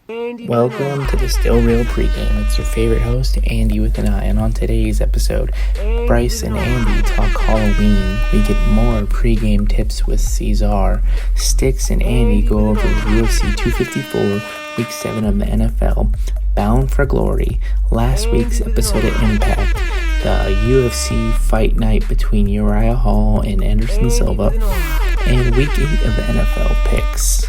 Welcome to the Still Real pregame. It's your favorite host, Andy with an I, and on today's episode, Bryce and Andi talk Halloween. We get more pregame tips with Ceizar. Sticks and Andi go over UFC 254, Week 7 of the NFL, Bound for Glory, last week's episode of Impact, the UFC Fight Night between Uriah Hall and Anderson Silva, and Week 8 of the NFL picks.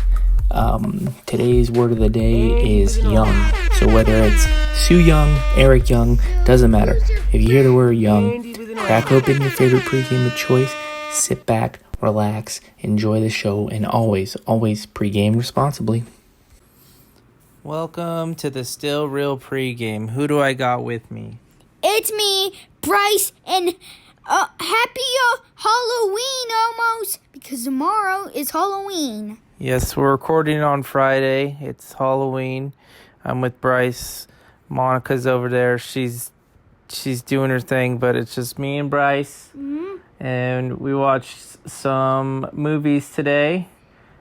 Today's word of the day is young. So whether it's Sue Young, Eric Young, doesn't matter. If you hear the word young, crack open your favorite pregame of choice, sit back, relax, enjoy the show, and always pregame responsibly. Welcome to the Still Real pregame. Who do I got with me? It's me, Bryce, and happy Halloween almost, because tomorrow is Halloween. Yes, we're recording on Friday. It's Halloween. I'm with Bryce. Monica's over there. She's doing her thing, but it's just me and Bryce. Mm-hmm. And we watched some movies today.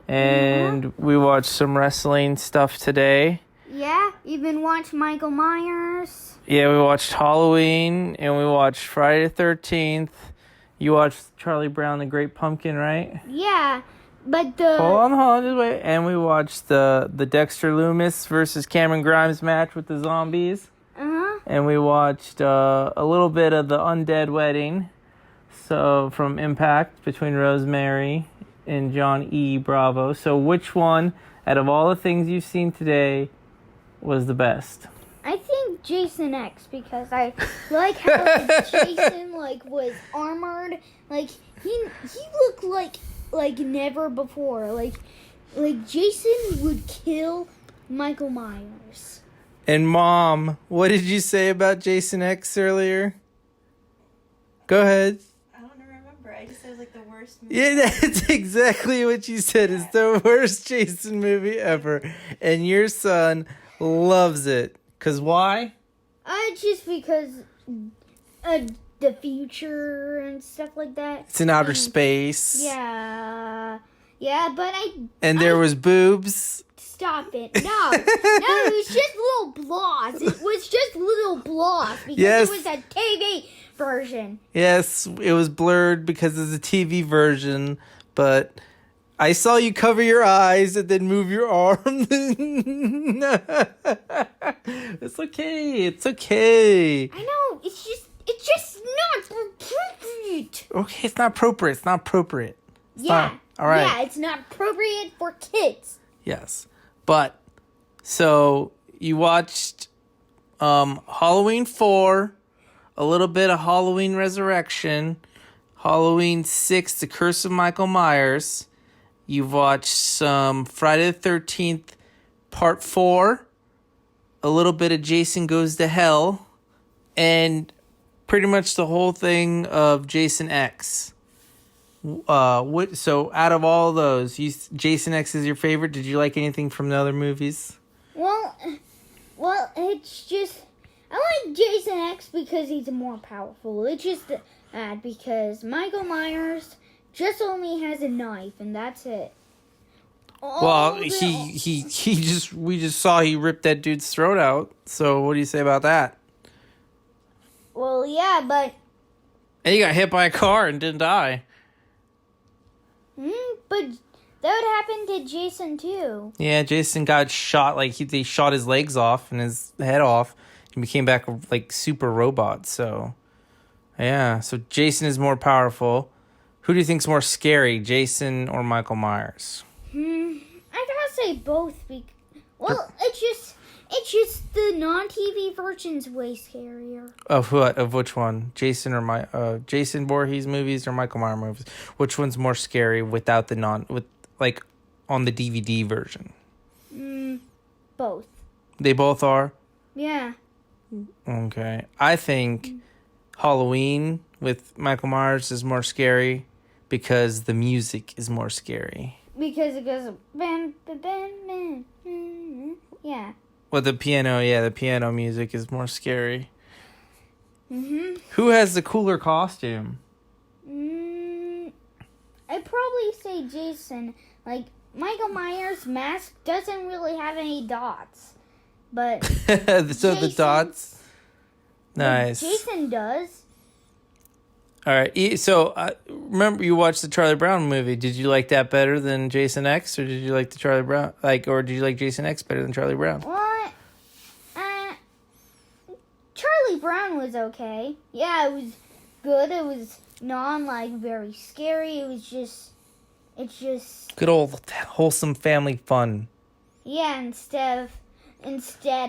And we watched some wrestling stuff today. Yeah, even watched Michael Myers. Yeah, we watched Halloween, and we watched Friday the 13th. You watched Charlie Brown the Great Pumpkin, right? Yeah. But Hold on, just wait. And we watched the Dexter Lumis versus Cameron Grimes match with the zombies. Uh-huh. And we watched a little bit of the Undead Wedding, so from Impact between Rosemary and John E. Bravo. So which one, out of all the things you've seen today, was the best? I think Jason X, because I like how Jason was armored. He looked like never before. Like Jason would kill Michael Myers. And Mom, what did you say about Jason X earlier? Go ahead. I don't remember. I just said it was the worst movie. Yeah, that's exactly what you said. Yeah. It's the worst Jason movie ever. And your son loves it. 'Cause why? Just because the future and stuff like that. It's in outer space. Yeah, but there was boobs. Stop it. No, it was just little blobs. It was just little blobs because yes. It was a TV version. Yes, it was blurred because it's a TV version, but I saw you cover your eyes and then move your arm. It's okay. I know, it's just not appropriate. Okay, it's not appropriate. All right. Yeah, it's not appropriate for kids. Yes. But, so, you watched Halloween 4, a little bit of Halloween Resurrection, Halloween 6, The Curse of Michael Myers. You've watched some Friday the 13th, Part 4, a little bit of Jason Goes to Hell, and pretty much the whole thing of Jason X. So out of all those, Jason X is your favorite? Did you like anything from the other movies? Well, it's just I like Jason X because he's more powerful. It's just because Michael Myers just only has a knife and that's it. We just saw he ripped that dude's throat out. So what do you say about that? Well, yeah, but and he got hit by a car and didn't die. But that would happen to Jason too. Yeah, Jason got shot. They shot his legs off and his head off, and became back super robot. So, yeah. So Jason is more powerful. Who do you think's more scary, Jason or Michael Myers? I gotta say both. It's just the non-TV version's way scarier. Of what? Of which one? Jason or Jason Voorhees movies or Michael Myers movies? Which one's more scary without the on the DVD version? Both. They both are? Yeah. Okay. I think Halloween with Michael Myers is more scary because the music is more scary. Because it goes bam, bam, bam, bam. Yeah. Well, the piano music is more scary. Mm-hmm. Who has the cooler costume? I'd probably say Jason. Michael Myers' mask doesn't really have any dots, but so the dots. Nice. Jason does. All right. So remember, you watched the Charlie Brown movie. Did you like that better than Jason X, or did you like the Charlie Brown or did you like Jason X better than Charlie Brown? What? Charlie Brown was okay. Yeah, it was good. It was very scary. It's just Good old wholesome family fun. Yeah, instead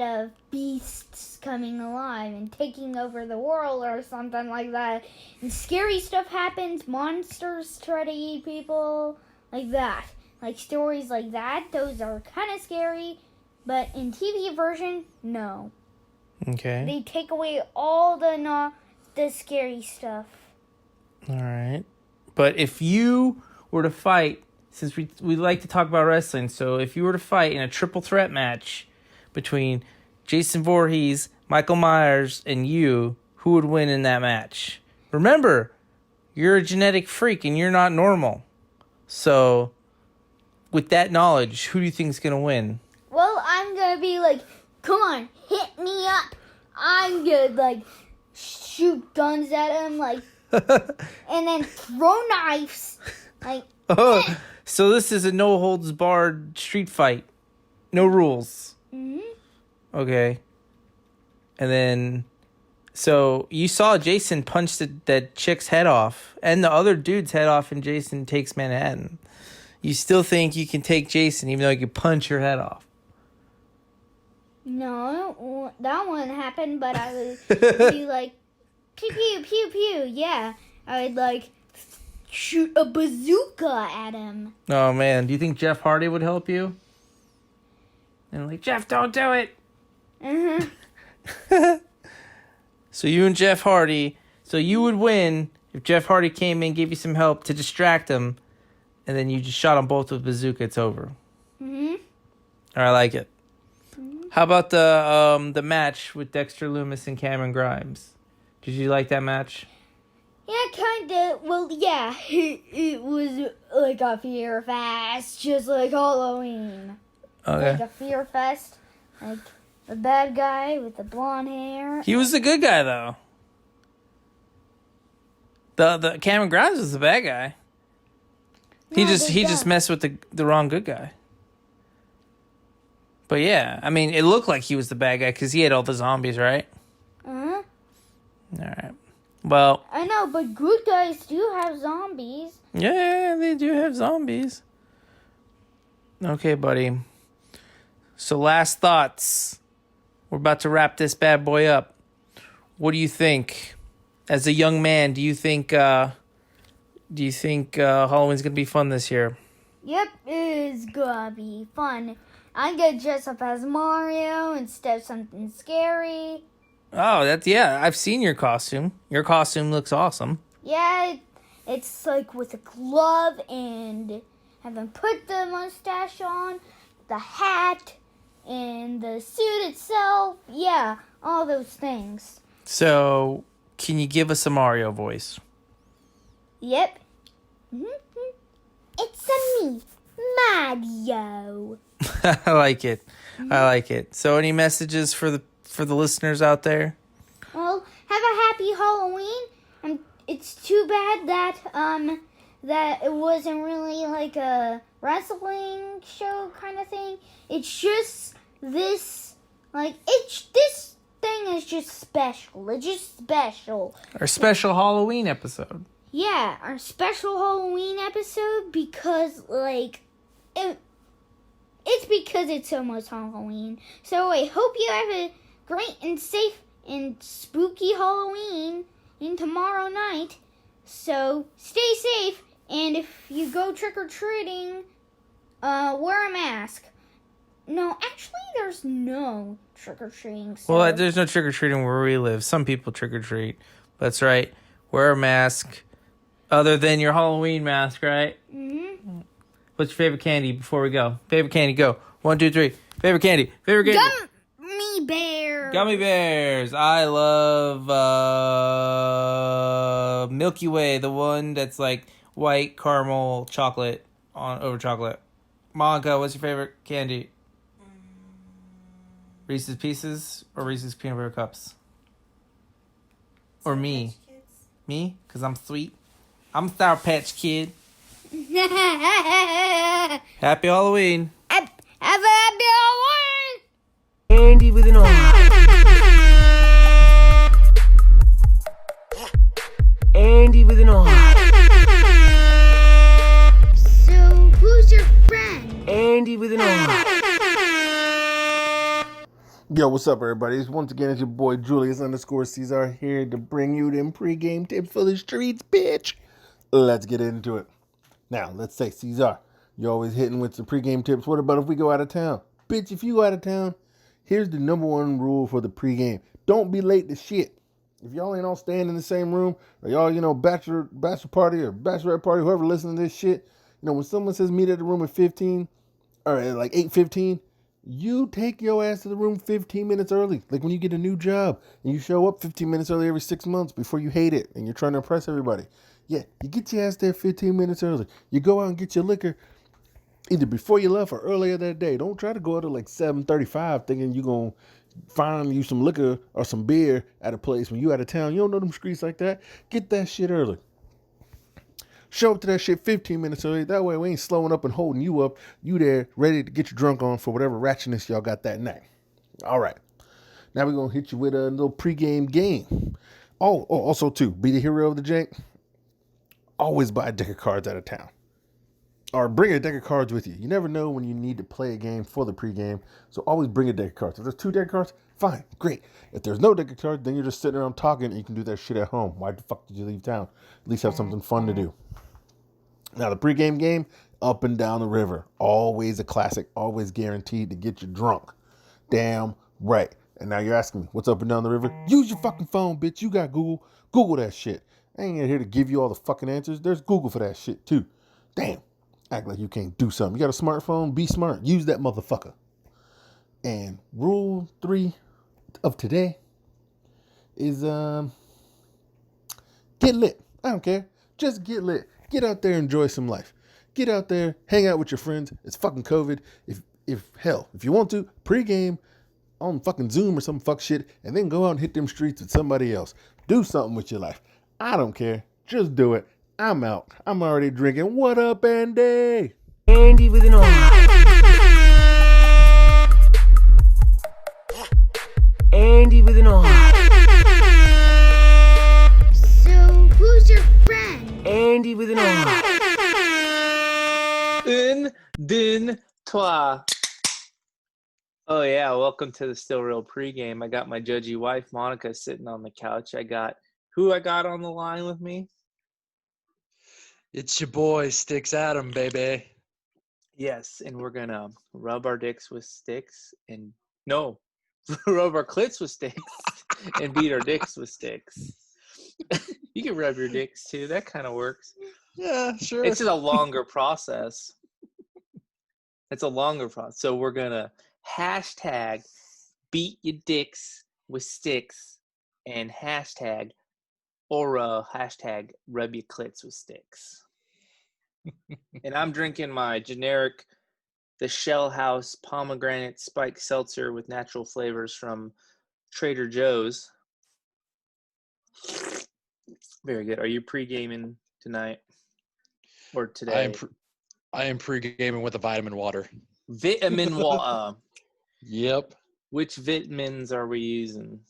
of beasts coming alive and taking over the world or something like that, and scary stuff happens, monsters try to eat people, like that. Like stories like that, those are kind of scary, but in TV version, no. Okay. They take away all the scary stuff. All right. But if you were to fight, since we like to talk about wrestling, so if you were to fight in a triple threat match between Jason Voorhees, Michael Myers, and you, who would win in that match? Remember, you're a genetic freak and you're not normal. So, with that knowledge, who do you think is going to win? Well, I'm going to be like, come on, hit me up. I'm going to, like, shoot guns at him, like, and then throw knives. Like, oh, so this is a no-holds-barred street fight. No rules. Mm-hmm. Okay. And then, so you saw Jason punch that chick's head off and the other dude's head off, and Jason takes Manhattan. You still think you can take Jason even though you can punch your head off? No, that wouldn't happen, but I would be like, pew, pew, pew, pew. Yeah, I would, like, shoot a bazooka at him. Oh, man. Do you think Jeff Hardy would help you? And I'm like, Jeff, don't do it. Uh-huh. So you and Jeff Hardy. So you would win if Jeff Hardy came in, gave you some help to distract him, and then you just shot them both with bazooka. It's over. Mm-hmm. I like it. Mm-hmm. How about the match with Dexter Lumis and Cameron Grimes? Did you like that match? Yeah, kind of. Well, yeah, it was like a fear fest, just like Halloween. Okay. Like a fear fest. Like the bad guy with the blonde hair. He was the good guy, though. The Cameron Grimes was the bad guy. He just messed with the wrong good guy. But yeah, I mean, it looked like he was the bad guy because he had all the zombies, right? Uh-huh. All right. Well, I know, but good guys do have zombies. yeah, they do have zombies. Okay, buddy. So last thoughts. We're about to wrap this bad boy up. What do you think? As a young man, do you think Halloween's gonna be fun this year? Yep, it's gonna be fun. I'm gonna dress up as Mario instead of something scary. Oh, I've seen your costume. Your costume looks awesome. Yeah, it's like with a glove and have them put the mustache on, the hat, and the suit itself. Yeah, all those things. So, can you give us a Mario voice? Yep. Mm-hmm. It's a me, Mario. I like it. I like it. So, any messages for the listeners out there? Well, have a happy Halloween. It's too bad that it wasn't really like a wrestling show kind of thing. It's just this thing is just special. It's just special. Our special Halloween episode. Yeah, our special Halloween episode because it's because it's almost Halloween. So I hope you have a great and safe and spooky Halloween in tomorrow night. So stay safe, and if you go trick-or-treating, wear a mask. No, actually, there's no trick-or-treating. So. Well, there's no trick-or-treating where we live. Some people trick-or-treat. That's right. Wear a mask. Other than your Halloween mask, right? Mm-hmm. What's your favorite candy before we go? Favorite candy, go. 1, 2, 3. Favorite candy. Favorite candy. Gummy bears. Gummy bears. I love Milky Way, the one that's like white caramel chocolate over chocolate. Monica, what's your favorite candy? Reese's Pieces or Reese's Peanut Butter Cups? Or Sour me? Patch Kids. Me? Because I'm sweet. I'm Sour Patch Kid. Happy Halloween. Have a happy Halloween. Andy with an R. Andy with an R. So, who's your friend? Andy with an R. Yo, what's up, everybody? Once again, it's your boy Julius_Ceizar here to bring you them pregame tips for the streets, bitch. Let's get into it. Now, let's say, Ceizar, you're always hitting with some pregame tips. What about if we go out of town? Bitch, if you go out of town, here's the number one rule for the pregame. Don't be late to shit. If y'all ain't all staying in the same room, or y'all, bachelor party or bachelorette party, whoever listening to this shit, when someone says meet at the room at 15, or at like 8:15, you take your ass to the room 15 minutes early. Like when you get a new job and you show up 15 minutes early every 6 months before you hate it and you're trying to impress everybody. Yeah, you get your ass there 15 minutes early. You go out and get your liquor either before you left or earlier that day. Don't try to go out at like 7:35 thinking you're going to find you some liquor or some beer at a place when you out of town. You don't know them streets like that. Get that shit early. Show up to that shit 15 minutes early. That way we ain't slowing up and holding you up. You there ready to get you drunk on for whatever ratchetness y'all got that night. All right. Now we're going to hit you with a little pregame game. Also, too, be the hero of the jank. Always buy a deck of cards out of town. Or bring a deck of cards with you. You never know when you need to play a game for the pregame. So always bring a deck of cards. If there's 2 deck of cards, fine, great. If there's no deck of cards, then you're just sitting around talking and you can do that shit at home. Why the fuck did you leave town? At least have something fun to do. Now, the pregame game, Up and Down the River. Always a classic. Always guaranteed to get you drunk. Damn right. And now you're asking me, what's up and down the river? Use your fucking phone, bitch. You got Google. Google that shit. I ain't here to give you all the fucking answers. There's Google for that shit, too. Damn. Act like you can't do something. You got a smartphone? Be smart. Use that motherfucker. And rule 3 of today is get lit. I don't care. Just get lit. Get out there, enjoy some life. Get out there, hang out with your friends. It's fucking COVID. If you want to, pregame on fucking Zoom or some fuck shit, and then go out and hit them streets with somebody else. Do something with your life. I don't care. Just do it. I'm out. I'm already drinking. What up, Andy? Andy with an R. Andy with an R. So, who's your friend? Andy with an R. Un, deux, trois. Oh yeah, welcome to the Still Real pregame. I got my judgy wife, Monica, sitting on the couch. I got on the line with me? It's your boy, Sticks Adam, baby. Yes, and we're gonna rub our dicks with sticks and no, rub our clits with sticks and beat our dicks with sticks. You can rub your dicks too. That kind of works. Yeah, sure. It's just a longer process. So we're gonna hashtag beat your dicks with sticks and hashtag rub your clits with sticks. And I'm drinking my generic, the Shell House pomegranate spiked seltzer with natural flavors from Trader Joe's. Very good. Are you pre-gaming tonight or today? I am pre-gaming with the vitamin water. Vitamin water. Yep. Which vitamins are we using?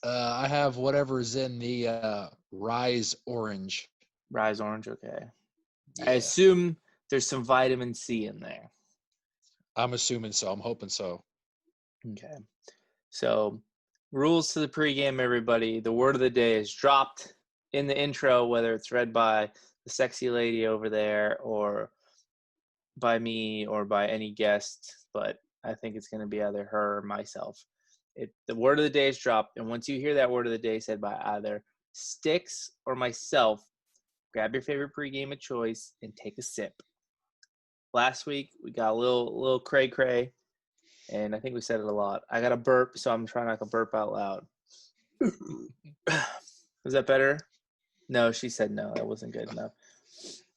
I have whatever's in the Rise Orange. Rise Orange, okay. Yeah. I assume there's some vitamin C in there. I'm assuming so. I'm hoping so. Okay. So, rules to the pregame, everybody. The word of the day is dropped in the intro, whether it's read by the sexy lady over there or by me or by any guest, but I think it's going to be either her or myself. The word of the day is dropped, and once you hear that word of the day said by either Sticks or myself, grab your favorite pregame of choice and take a sip. Last week, we got a little cray-cray, and I think we said it a lot. I got a burp, so I'm trying not to burp out loud. Was that better? No, she said no. That wasn't good enough.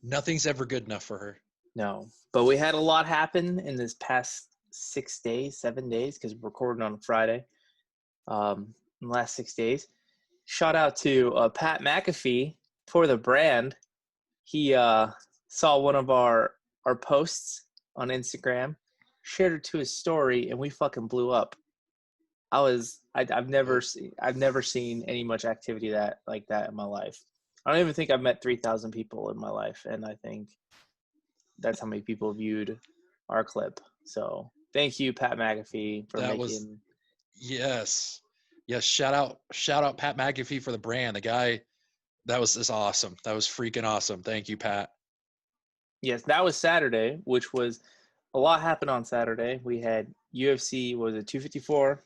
Nothing's ever good enough for her. No, but we had a lot happen in this past 7 days, because we're recording on Friday. In the last 6 days. Shout out to Pat McAfee for the brand. He saw one of our posts on Instagram, shared it to his story, and we fucking blew up. I've never seen any much activity like that in my life. I don't even think I've met 3,000 people in my life, and I think that's how many people viewed our clip. So thank you, Pat McAfee, for making. Yes. Shout out Pat McAfee for the brand. The guy, that was just awesome. That was freaking awesome. Thank you, Pat. Yes, that was Saturday, which was a lot happened on Saturday. We had UFC, was it 254?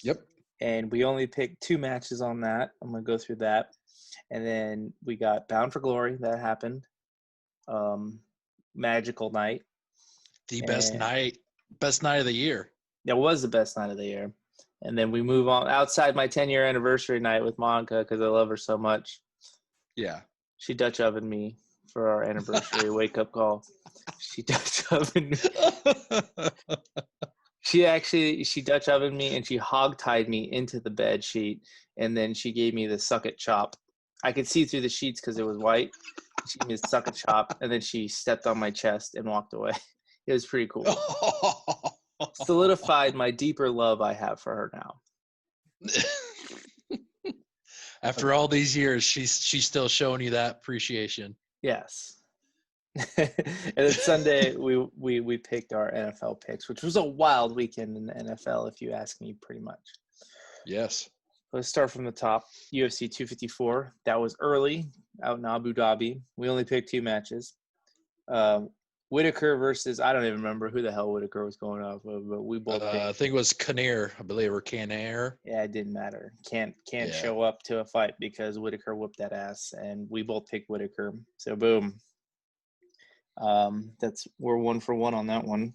Yep. And we only picked 2 matches on that. I'm going to go through that. And then we got Bound for Glory. That happened. Magical night. The best night of the year. It was the best night of the year. And then we move on outside my 10-year anniversary night with Monica, because I love her so much. Yeah. She Dutch ovened me for our anniversary wake-up call. She Dutch ovened me. She Dutch ovened me, and she hog-tied me into the bed sheet, and then she gave me the suck-it chop. I could see through the sheets because it was white. She gave me the suck-it chop, and then she stepped on my chest and walked away. It was pretty cool. Solidified my deeper love I have for her now. After all these years, she's still showing you that appreciation. Yes. And then Sunday we picked our NFL picks, which was a wild weekend in the NFL, if you ask me, pretty much. Yes. Let's start from the top. UFC 254. That was early out in Abu Dhabi. We only picked 2 matches. Whitaker versus, I don't even remember who the hell Whitaker was going off of, but we both picked. I think it was Kinnear, I believe, or Kinnear. Yeah, it didn't matter. Can't show up to a fight because Whitaker whooped that ass, and we both picked Whitaker. So boom. We're 1 for 1 on that one.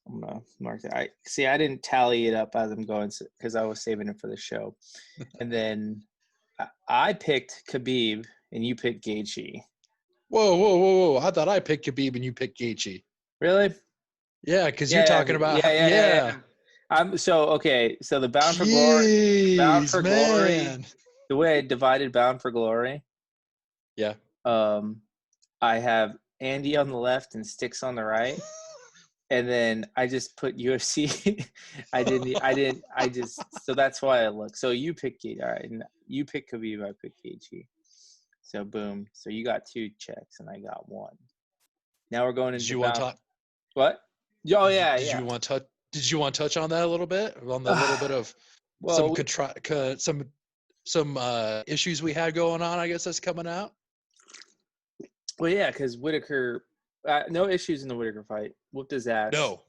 I'm gonna mark that. I didn't tally it up as I'm going because I was saving it for the show. And then I picked Khabib and you picked Gaethje. Whoa. I thought I picked Khabib and you picked Gaethje. Really? Yeah, because you're talking about yeah. So the Bound for Glory, Glory. The way I divided Bound for Glory. Yeah. I have Andy on the left and Sticks on the right, and then I just put UFC. So that's why I look. So you picked Gaethje, all right, and you picked Khabib, I picked Gaethje. So boom. So you got 2 checks and I got 1. Now we're going into. Did you want to talk? What? Oh yeah. Did you want to touch on that a little bit? On the little bit of some issues we had going on, I guess, that's coming out. Well, yeah, because Whitaker, no issues in the Whitaker fight. Whooped his ass. No.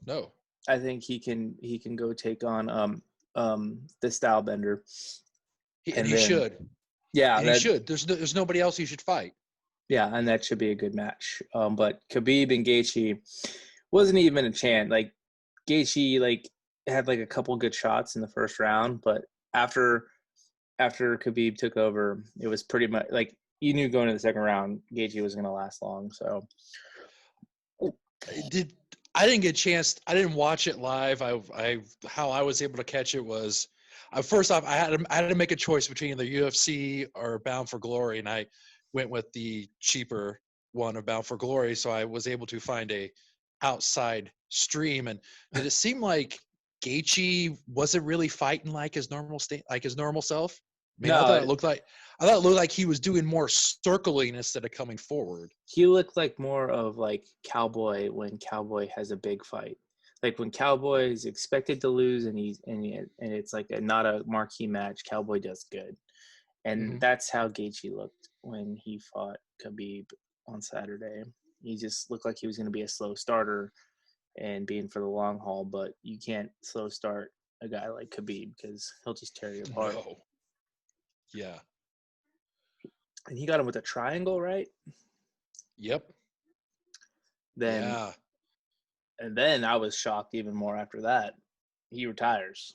I think he can go take on the Style Bender. He should. Yeah, he should. There's nobody else he should fight. Yeah, and that should be a good match. But Khabib and Gaethje wasn't even a chance. Like Gaethje had a couple good shots in the first round, but after Khabib took over, it was pretty much you knew going to the second round Gaethje was going to last long. So I didn't get a chance. I didn't watch it live. How I was able to catch it was. First off, I had to make a choice between the UFC or Bound for Glory, and I went with the cheaper one of Bound for Glory. So I was able to find a outside stream, and did it seem like Gaethje wasn't really fighting like his normal self? I thought it looked like he was doing more circling instead of coming forward. He looked like more of Cowboy when Cowboy has a big fight. Like when Cowboy is expected to lose and it's not a marquee match, Cowboy does good. And that's how Gaethje looked when he fought Khabib on Saturday. He just looked like he was going to be a slow starter and being for the long haul, but you can't slow start a guy like Khabib because he'll just tear you apart. No. Yeah. And he got him with a triangle, right? Yep. And then I was shocked even more after that. He retires.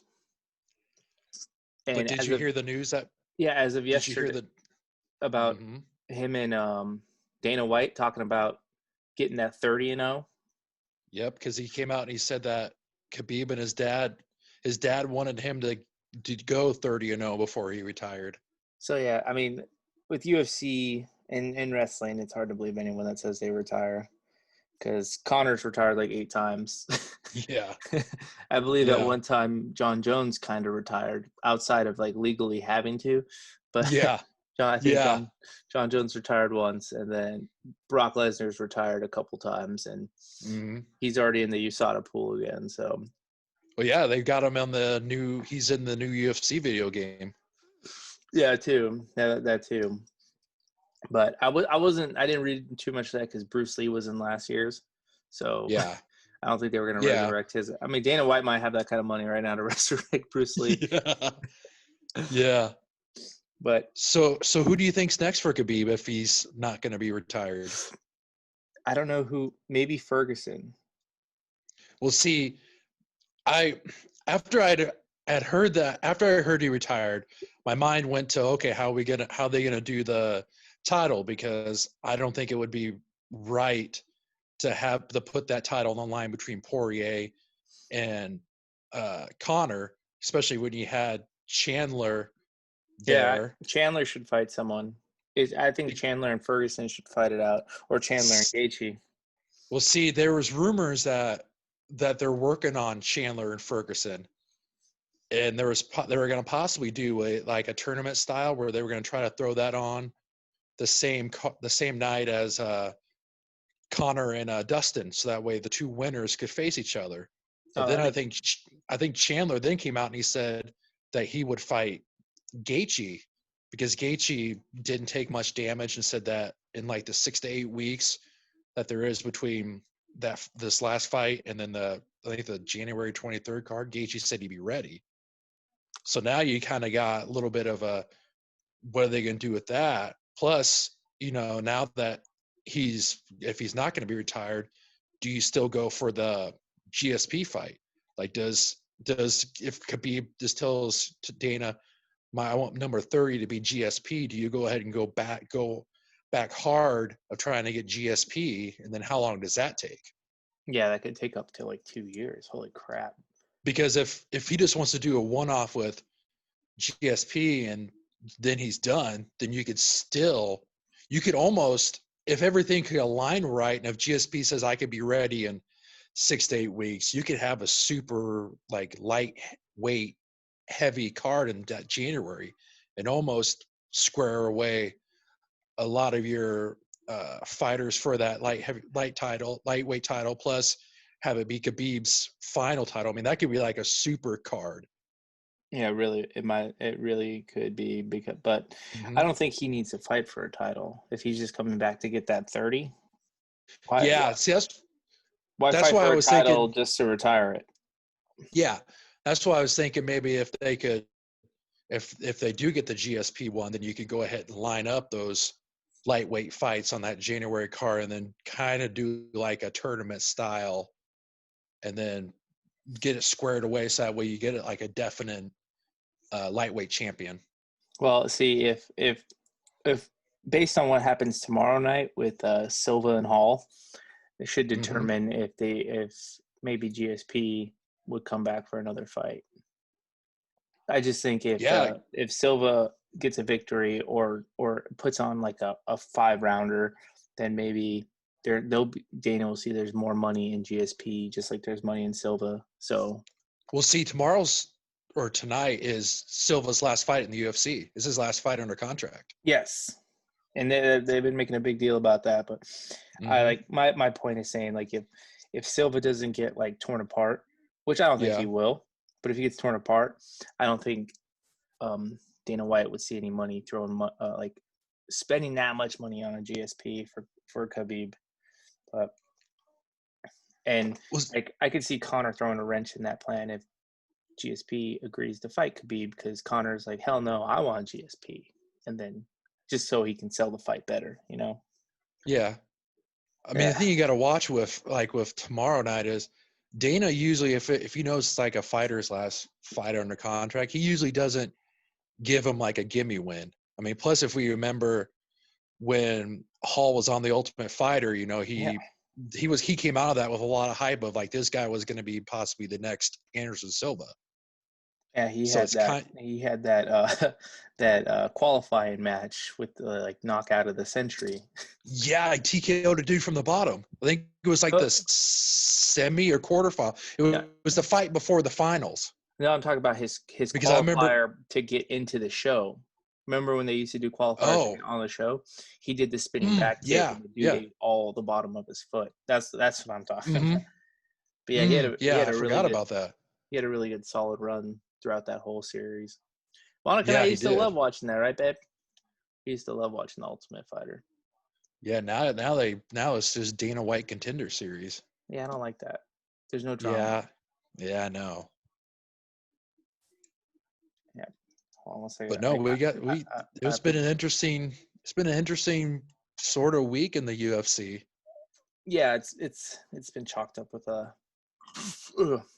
And but did you hear the news that? Yeah, as of yesterday, about him and Dana White talking about getting that 30-0. Yep, because he came out and he said that Khabib and his dad wanted him to go 30-0 before he retired. So yeah, I mean, with UFC and wrestling, it's hard to believe anyone that says they retire, because Connor's retired like 8 times. Yeah. I believe at Yeah. one time John Jones kind of retired outside of like legally having to, but Yeah. John Jones retired once, and then Brock Lesnar's retired a couple times, and he's already in the USADA pool again. So, well, yeah, they got him on he's in the new UFC video game. yeah, too. That too. But I didn't read too much of that because Bruce Lee was in last year's. So yeah, I don't think they were going to resurrect his. I mean, Dana White might have that kind of money right now to resurrect Bruce Lee. Yeah. But so who do you think's next for Khabib if he's not going to be retired? I don't know who. Maybe Ferguson. Well, see, after I heard he retired, my mind went to, okay, how are they gonna do the title, because I don't think it would be right to put that title on the line between Poirier and Connor, especially when you had Chandler there. Yeah, Chandler should fight someone. I think Chandler and Ferguson should fight it out, or Chandler and Gaethje. Well, see, there was rumors that they're working on Chandler and Ferguson, and they were going to possibly do a tournament style where they were going to try to throw that on the same night as Connor and Dustin, so that way the two winners could face each other. But then I think Chandler then came out and he said that he would fight Gaethje, because Gaethje didn't take much damage, and said that in like the 6 to 8 weeks that there is between this last fight and then I think the January 23rd card, Gaethje said he'd be ready. So now you kind of got a little bit of what are they going to do with that? Plus, now that if he's not going to be retired, do you still go for the GSP fight? Like, if Khabib just tells to Dana, I want number 30 to be GSP, do you go ahead and go back hard of trying to get GSP, and then how long does that take? Yeah, that could take up to like 2 years. Holy crap. Because if he just wants to do a one-off with GSP and then he's done, then you could almost, if everything could align right, and if GSP says I could be ready in 6 to 8 weeks, you could have a super like lightweight heavy card in that January and almost square away a lot of your fighters for that lightweight title, plus have it be Khabib's final title. I mean, that could be like a super card. Yeah, really, it really could be, but I don't think he needs to fight for a title if he's just coming back to get that 30. See, why that's fight why for I a was title thinking, just to retire it? Yeah, that's why I was thinking maybe if they could, if they do get the GSP one, then you could go ahead and line up those lightweight fights on that January card, and then kind of do like a tournament style, and then get it squared away so that way you get it like a definite lightweight champion. Well, see, if based on what happens tomorrow night with Silva and Hall, they should determine if maybe GSP would come back for another fight. I just think if Silva gets a victory or puts on like a 5-rounder, then maybe Dana will see there's more money in GSP, just like there's money in Silva. So we'll see. Tonight is Silva's last fight in the UFC. This is his last fight under contract. Yes, and they've been making a big deal about that. But I like my point is saying, like, if Silva doesn't get like torn apart, which I don't think he will, but if he gets torn apart, I don't think Dana White would see any money like spending that much money on a GSP for Khabib. I could see Connor throwing a wrench in that plan if GSP agrees to fight Khabib, because Connor's like, hell no, I want GSP, and then just so he can sell the fight better, Yeah, I mean, the thing you got to watch with tomorrow night is Dana usually, if he knows it's like a fighter's last fight under contract, he usually doesn't give him like a gimme win. I mean, plus if we remember when Hall was on The Ultimate Fighter, he he came out of that with a lot of hype of like this guy was going to be possibly the next Anderson Silva. Yeah, he So had it's that. He had that that qualifying match with the like knockout of the century. Yeah, TKO'd a dude from the bottom. I think it was like the semi or quarterfinal. It was the fight before the finals. No, I'm talking about his Because I remember qualifier to get into the show. Remember when they used to do qualifiers on the show? He did the spinning back kick and the dude ate all the bottom of his foot. That's what I'm talking about. But yeah, he had a I really forgot good, about that. He had a really good solid run throughout that whole series. Monica Yeah, and I he used to did. love watching that, right, babe? We used to love watching the Ultimate Fighter. Yeah, now it's just Dana White Contender Series. Yeah, I don't like that. There's no drama. Yeah, I know. Yeah. Hold on one second. But no, it's been an interesting sort of week in the UFC. Yeah, it's been chalked up with a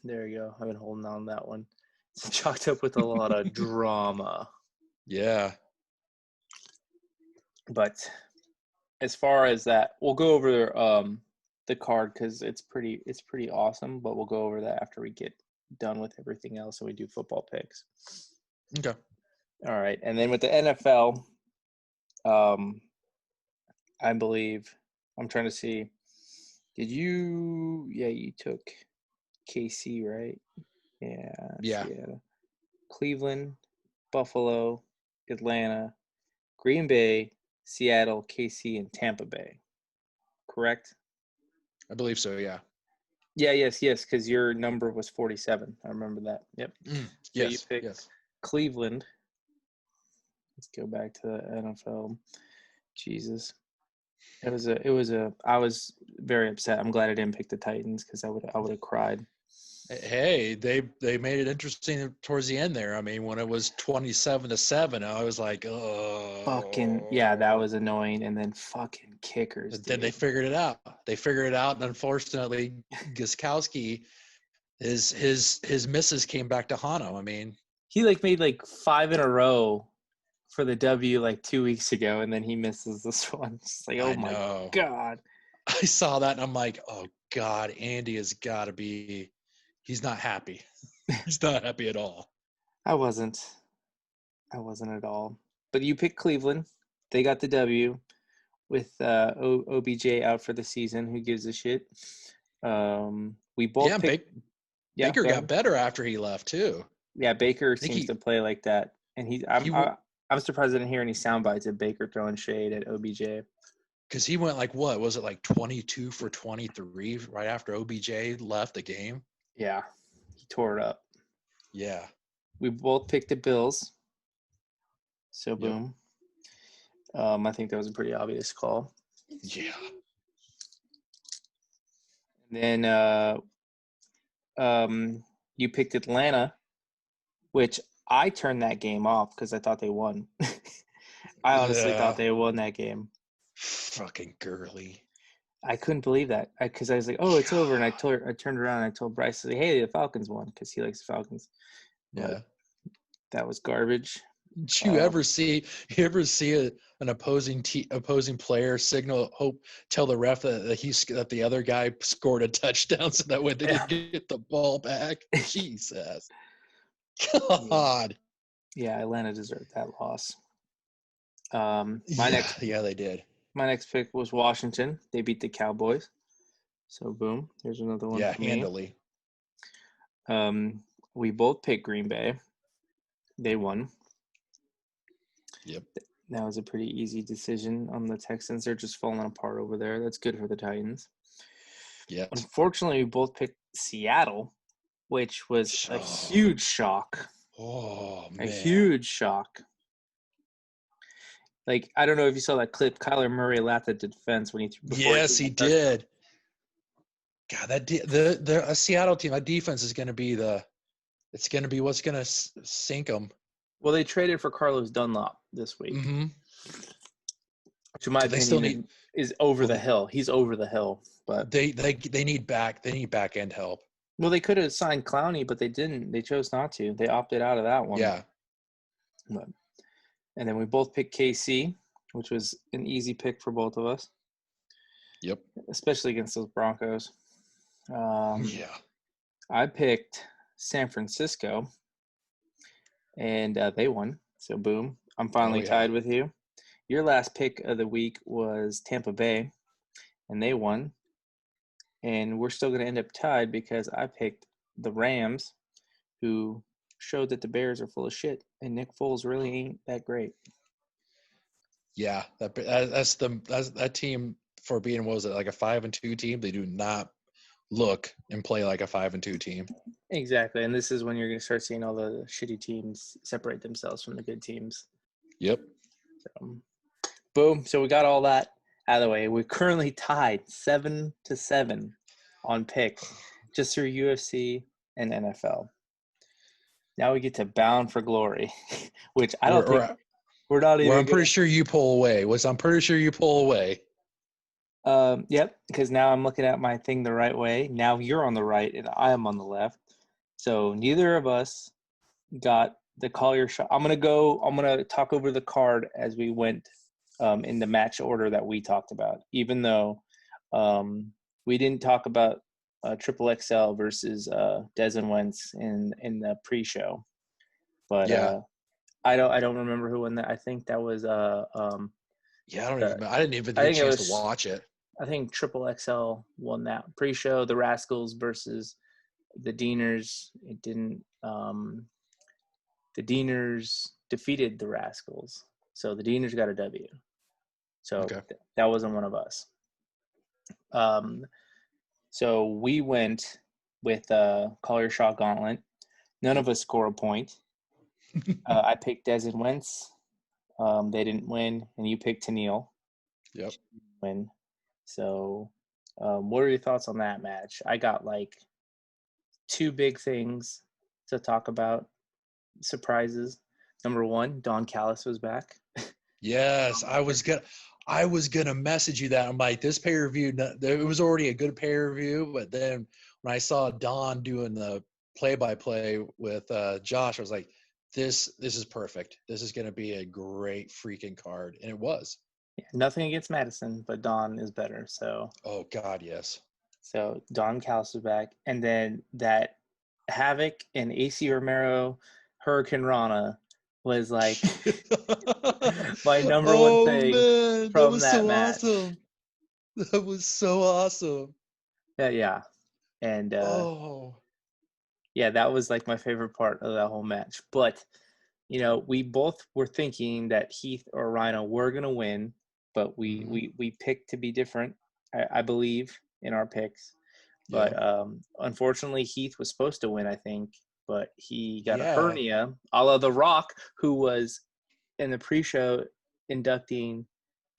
there you go. I've been holding on to that one. It's chalked up with a lot of drama. Yeah. But as far as that, we'll go over the card because it's pretty awesome. But we'll go over that after we get done with everything else and we do football picks. Okay. All right, and then with the NFL, I believe I'm trying to see. Did you? Yeah, you took KC, right? Yeah. Cleveland, Buffalo, Atlanta, Green Bay, Seattle, KC, and Tampa Bay. Correct? I believe so, yeah. Yeah, yes, because your number was 47. I remember that. Yep. So you picked Cleveland. Let's go back to the NFL. Jesus. I was very upset. I'm glad I didn't pick the Titans because I would have cried. Hey, they made it interesting towards the end there. I mean, when it was 27-7, I was like, oh. Fucking yeah, that was annoying. And then fucking kickers. Then they figured it out. And unfortunately, Gostkowski, his misses came back to haunt him. I mean, he made 5 in a row for the W 2 weeks ago, and then he misses this one. It's like, oh my God. I saw that and I'm like, oh God, Andy has got to be. He's not happy. He's not happy at all. I wasn't at all. But you picked Cleveland. They got the W with OBJ out for the season. Who gives a shit? We both picked. Baker got better after he left too. Yeah, Baker seems to play like that, and I'm surprised I didn't hear any sound bites of Baker throwing shade at OBJ. Because he went 22 for 23 right after OBJ left the game. Yeah, he tore it up. Yeah. We both picked the Bills. So, boom. I think that was a pretty obvious call. Yeah. And then you picked Atlanta, which I turned that game off because I thought they won. I honestly thought they won that game. Fucking Gurley. I couldn't believe that because I was like, "Oh, it's over," and I turned around and I told Bryce, "Hey, the Falcons won," because he likes the Falcons. But that was garbage. Did you ever see an opposing player tell the ref that the other guy scored a touchdown so that way they didn't get the ball back? Jesus, God. Yeah, Atlanta deserved that loss. They did. My next pick was Washington. They beat the Cowboys. So, boom. There's another one for handily. Me. We both picked Green Bay. They won. Yep. That was a pretty easy decision on the Texans. They're just falling apart over there. That's good for the Titans. Yes. Unfortunately, we both picked Seattle, which was a huge shock. Oh, man. A huge shock. I don't know if you saw that clip. Kyler Murray laughed at the defense when he threw. Yes, he did. God, the Seattle team, that defense is going to be what's going to sink them. Well, they traded for Carlos Dunlop this week. Mm-hmm. Which, in my opinion, is over the hill. He's over the hill, but they need back end help. Well, they could have signed Clowney, but they didn't. They chose not to. They opted out of that one. Yeah. And then we both picked KC, which was an easy pick for both of us. Yep. especially against those Broncos. Yeah. I picked San Francisco, and they won. So boom, I'm finally yeah. tied with you. Your last pick of the week was Tampa Bay, and they won. And we're still going to end up tied because I picked the Rams, who showed that the Bears are full of shit, and Nick Foles really ain't that great. Yeah, that's that team for being, what was it, like a 5-2 team? They do not look and play like a 5-2 team. Exactly, and this is when you're going to start seeing all the shitty teams separate themselves from the good teams. Yep. So, boom. So we got all that out of the way. We're currently tied 7-7 on picks, just through UFC and NFL. Now we get to Bound for Glory, which I don't think we're not even. I'm pretty sure you pull away. I'm pretty sure you pull away. Yep, because now I'm looking at my thing the right way. Now you're on the right and I am on the left. So neither of us got the call your shot. I'm gonna talk over the card as we went in the match order that we talked about, even though we didn't talk about Triple XL versus Des and Wentz in the pre-show. But Yeah. I don't remember who won that. I think that was yeah, I didn't even get a chance to watch it. I think Triple XL won that pre-show. The Rascals versus the Deaners. It didn't. The Deaners defeated the Rascals, so the Deaners got a W. So that wasn't one of us. So we went with Collier Shaw Gauntlet. None of us score a point. I picked Des and Wentz. They didn't win, and you picked Tennille. Yep. Win. So, what are your thoughts on that match? I got like two big things to talk about. Surprises. Number one, Don Callis was back. Yes, I was gonna message you that. I'm like, this pay-per-view, it was already a good pay-per-view, but then when I saw Don doing the play-by-play with Josh, I was like, this is perfect. This is gonna be a great freaking card, and it was. Yeah, nothing against Madison, but Don is better. So. Oh God, yes. So Don Callis was back, and then that Havoc and AC Romero, Hurricane Rana was like my number one thing man, from that match. Awesome. That was so awesome. Yeah. And yeah, that was like my favorite part of that whole match. But we both were thinking that Heath or Rhino were gonna win, but we picked to be different. I believe in our picks. But unfortunately, Heath was supposed to win, I think, but he got a hernia, a la The Rock, who was in the pre-show inducting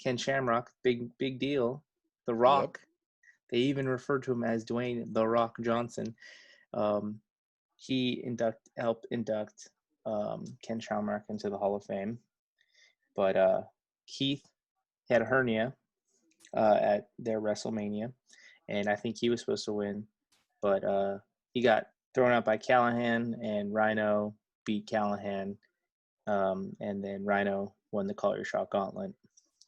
Ken Shamrock. Big deal. The Rock. Yep. They even referred to him as Dwayne The Rock Johnson. He helped induct Ken Shamrock into the Hall of Fame. But Keith had a hernia at their WrestleMania, and I think he was supposed to win, but he got thrown out by Callahan, and Rhino beat Callahan, and then Rhino won the Call Your Shot Gauntlet.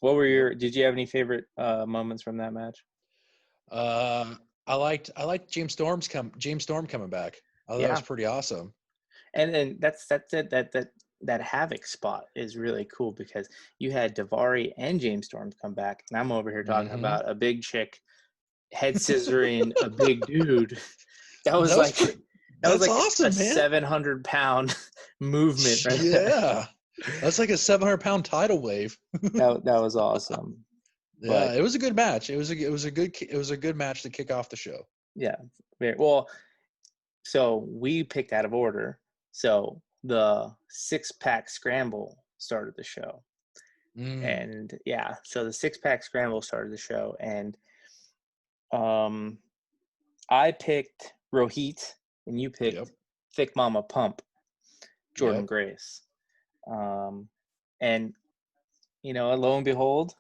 Did you have any favorite moments from that match? I liked James Storm coming back. I thought that was pretty awesome. And then that's it. That Havoc spot is really cool because you had Daivari and James Storm come back, and I'm over here talking about a big chick head scissoring a big dude. That was awesome, a 700-pound movement, right? Yeah, that's like a 700-pound tidal wave. that was awesome. Yeah, it was a good match. It was a good match to kick off the show. Yeah, very well. So we picked out of order. So the 6-pack scramble started the show, and so the 6-pack scramble started the show, and I picked Rohit, and you picked Thick Mama Pump, Jordan Grace, and lo and behold,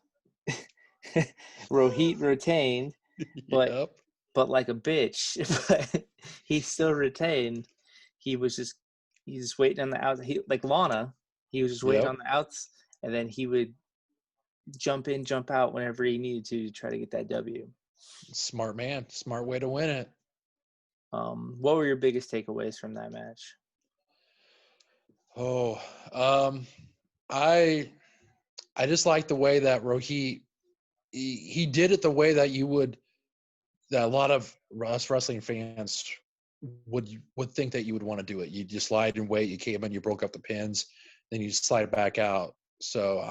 Rohit retained, but like a bitch, but he still retained. He's just waiting on the outs. Like Lana, he was just waiting on the outs, and then he would jump in, jump out whenever he needed to try to get that W. Smart man. Smart way to win it. What were your biggest takeaways from that match? Oh, I just like the way that Rohit he did it the way that that a lot of us wrestling fans would think that you would want to do it. You just slide and wait. You came in, you broke up the pins, then you slide back out. So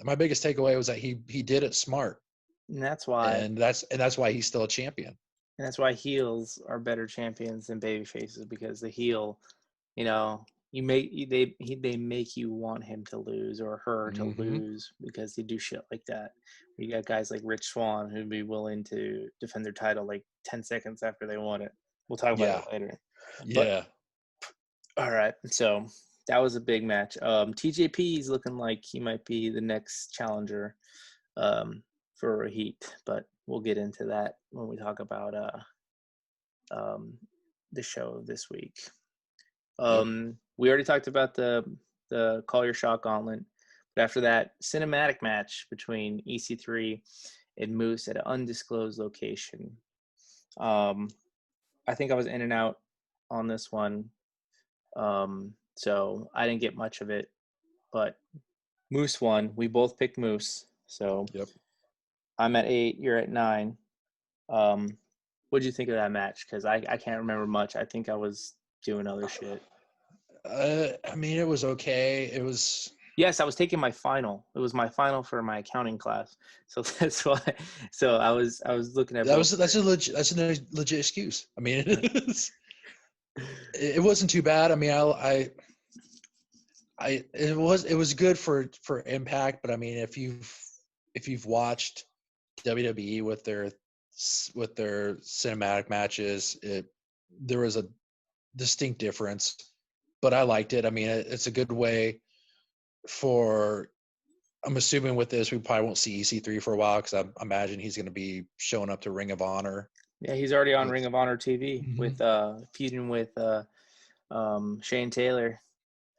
my biggest takeaway was that he did it smart, And that's why and that's why he's still a champion. And that's why heels are better champions than baby faces, because the heel, they make you want him to lose or her to lose because they do shit like that. You got guys like Rich Swann who'd be willing to defend their title like 10 seconds after they won it. We'll talk about it later. Yeah. All right. So that was a big match. TJP is looking like he might be the next challenger for Heat, but we'll get into that when we talk about the show this week. We already talked about the Call Your Shot Gauntlet, but after that, cinematic match between EC3 and Moose at an undisclosed location. I think I was in and out on this one, so I didn't get much of it, but Moose won. We both picked Moose, so I'm at 8, you're at 9. What did you think of that match? Because I can't remember much. I think I was doing other shit. I mean, it was okay. It was. Yes, I was taking my final. It was my final for my accounting class, so that's why. So I was looking at. That's a legit excuse. I mean, it wasn't too bad. I mean, it was good for Impact, but I mean, if you've watched WWE with their cinematic matches, there was a distinct difference, but I liked it. I mean, it's a good way I'm assuming with this we probably won't see EC3 for a while, because I imagine he's going to be showing up to Ring of Honor. Yeah, he's already on Ring of Honor TV with feuding with Shane Taylor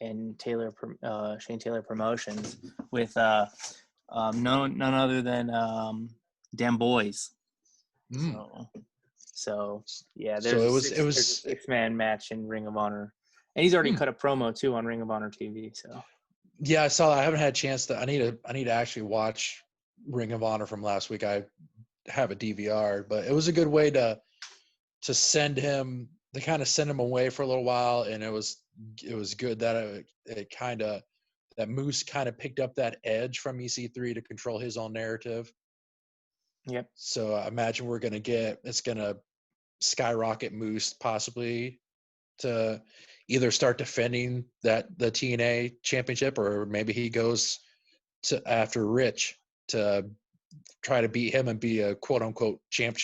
and Shane Taylor Promotions with none other than Dan Boys. So yeah, there's a 6-man match in Ring of Honor, and he's already cut a promo too on Ring of Honor TV. So yeah, I saw that. I haven't had a chance to. I need to actually watch Ring of Honor from last week. I have a DVR, but it was a good way to send him, to kind of send him away for a little while, and it was good that that Moose kind of picked up that edge from EC3 to control his own narrative. Yep. So I imagine it's gonna skyrocket Moose possibly to either start defending the TNA championship, or maybe he goes after Rich to try to beat him and be a quote unquote champ.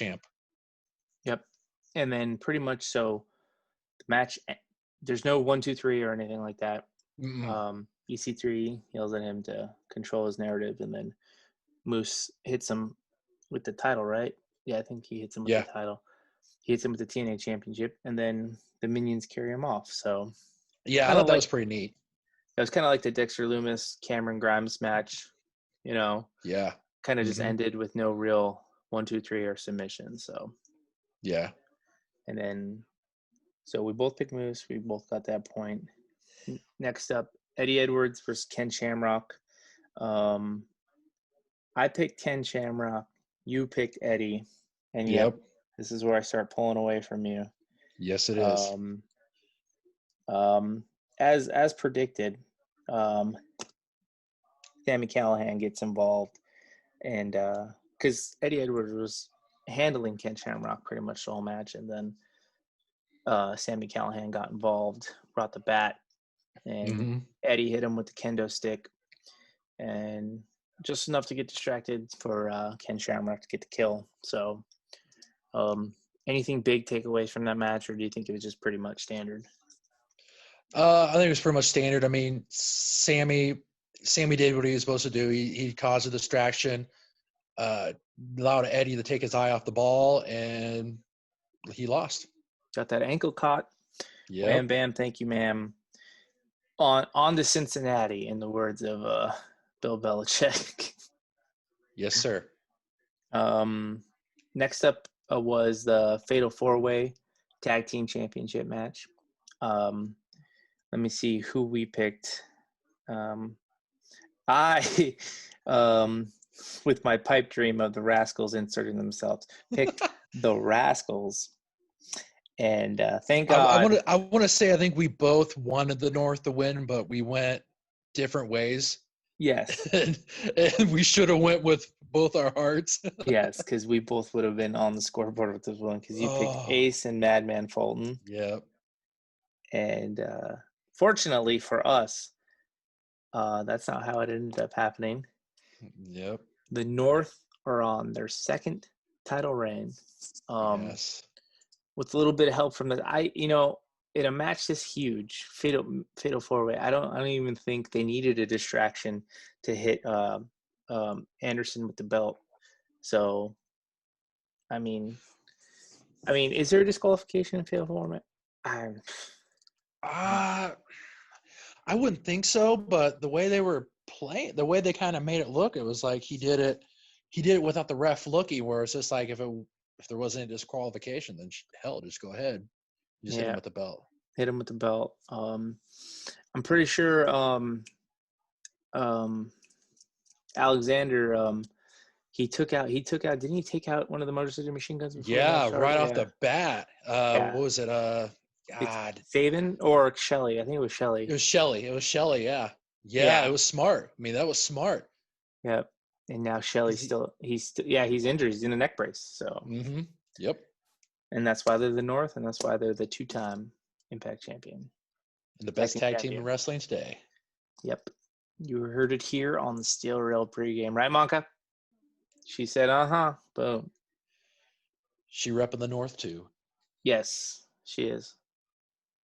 Yep. And then pretty much so the match, there's no 1, 2, 3 or anything like that. EC3 yells at him to control his narrative, and then Moose hits him with the title, right? Yeah, I think he hits him with the title. He hits him with the TNA championship, and then the Minions carry him off. So yeah, I thought that was pretty neat. It was kind of like the Dexter Lumis Cameron Grimes match, Yeah. Kind of just ended with no real 1, 2, 3 or submission. So yeah. And then, so we both picked Moose. We both got that point. Next up, Eddie Edwards versus Ken Shamrock. I picked Ken Shamrock. You picked Eddie. And this is where I start pulling away from you. Yes, it is. As predicted, Sami Callihan gets involved, and because Eddie Edwards was handling Ken Shamrock pretty much the whole match, and then Sami Callihan got involved, brought the bat, and Eddie hit him with the kendo stick, and just enough to get distracted for Ken Shamrock to get the kill. So anything big takeaways from that match, or do you think it was just pretty much standard? I think it was pretty much standard. I mean, Sammy did what he was supposed to do. He caused a distraction, allowed Eddie to take his eye off the ball, and he lost. Got that ankle caught. Yeah. Wham bam, thank you, ma'am. On to Cincinnati, in the words of Bill Belichick. Yes, sir. Next up was the Fatal 4-Way Tag Team Championship match. Let me see who we picked. I, with my pipe dream of the Rascals inserting themselves, picked the Rascals. And thank God. I want to say I think we both wanted the North to win, but we went different ways. Yes. and we should have went with both our hearts. Yes, because we both would have been on the scoreboard with this one because you picked Ace and Madman Fulton. Yep. And fortunately for us, that's not how it ended up happening. Yep. The North are on their second title reign. Yes. With a little bit of help from in a match this huge, fatal 4-way, I don't even think they needed a distraction to hit Anderson with the belt. So, I mean, is there a disqualification in fatal 4-way? I wouldn't think so, but the way they were playing, the way they kind of made it look, it was like he did it without the ref looking. Where it's just like if there wasn't a disqualification, then hell, just go ahead, just hit him with the belt. Hit him with the belt. I'm pretty sure Alexander he took out didn't he take out one of the Motor City Machine Guns before Right off the bat. What was it? God. Faven or Shelley? I think it was Shelley. It was Shelley, yeah. Yeah, it was smart. I mean, that was smart. Yep. And now Shelley's he's injured. He's in a neck brace. So Yep. And that's why they're the North, and that's why they're the 2-time Impact champion. And the best tag team in wrestling today. Yep. You heard it here on the Steel Rail pregame, right, Monka? She said, boom. She repping the North too. Yes, she is.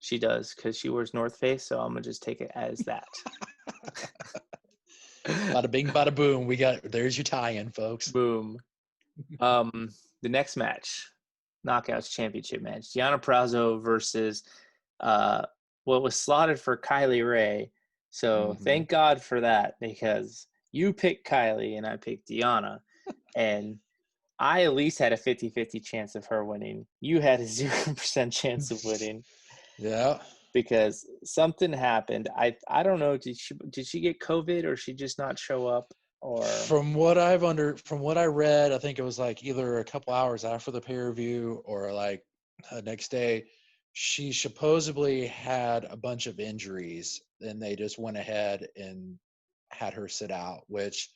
She does, because she wears North Face, so I'm going to just take it as that. Bada bing, bada boom. There's your tie-in, folks. Boom. The next match, Knockouts Championship match. Deonna Purrazzo versus what was slotted for Kylie Ray. So thank God for that, because you picked Kylie and I picked Deonna. And I at least had a 50-50 chance of her winning. You had a 0% chance of winning. Yeah. Because something happened. I don't know, did she get COVID or she just not show up? Or from what I read, I think it was like either a couple hours after the pay-per-view or like the next day, she supposedly had a bunch of injuries and they just went ahead and had her sit out, which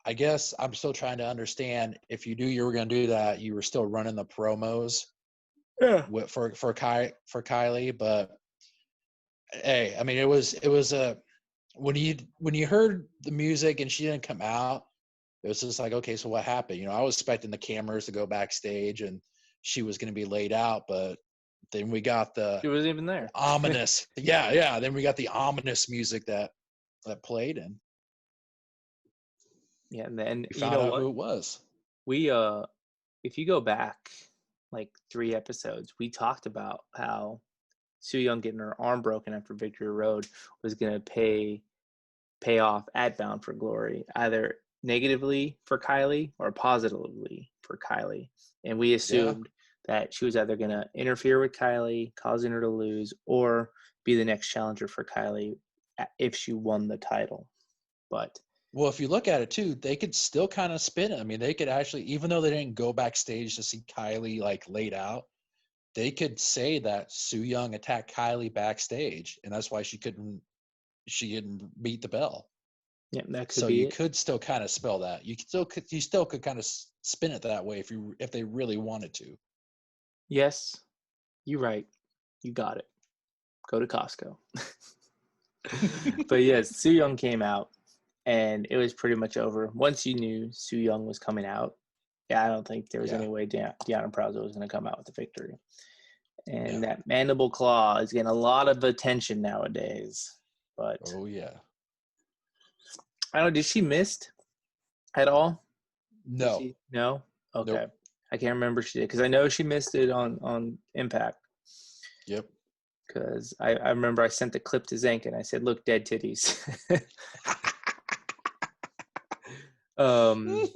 I guess I'm still trying to understand. If you were going to do that, you were still running the promos for Kylie. But hey, I mean, it was a, when you heard the music and she didn't come out, it was just like, okay, so what happened? I was expecting the cameras to go backstage and she was going to be laid out, but then we got she wasn't even there. Ominous. yeah. Then we got the ominous music that played, and and then we found out who it was. We if you go back like 3 episodes, we talked about how Su Yung getting her arm broken after Victory Road was going to pay off at Bound for Glory, either negatively for Kylie or positively for Kylie. And we assumed that she was either going to interfere with Kylie, causing her to lose, or be the next challenger for Kylie if she won the title. But well, if you look at it too, they could still kind of spin it. I mean, they could actually, even though they didn't go backstage to see Kylie like laid out, they could say that Su Yung attacked Kylie backstage, and that's why she didn't beat the bell. Yeah, that could so be you it. Could still kind of spell that. You still could kind of spin it that way if they really wanted to. Yes, you're right. You got it. Go to Costco. But yes, Su Yung came out, and it was pretty much over. Once you knew Su Yung was coming out, I don't think there was any way Deonna Purrazzo was going to come out with the victory. And that mandible claw is getting a lot of attention nowadays. But oh yeah, I don't know. Did she missed at all? No. No. Okay. Nope. I can't remember if she did, because I know she missed it on Impact. Yep. Because I remember I sent the clip to Zank and I said, "Look, dead titties." That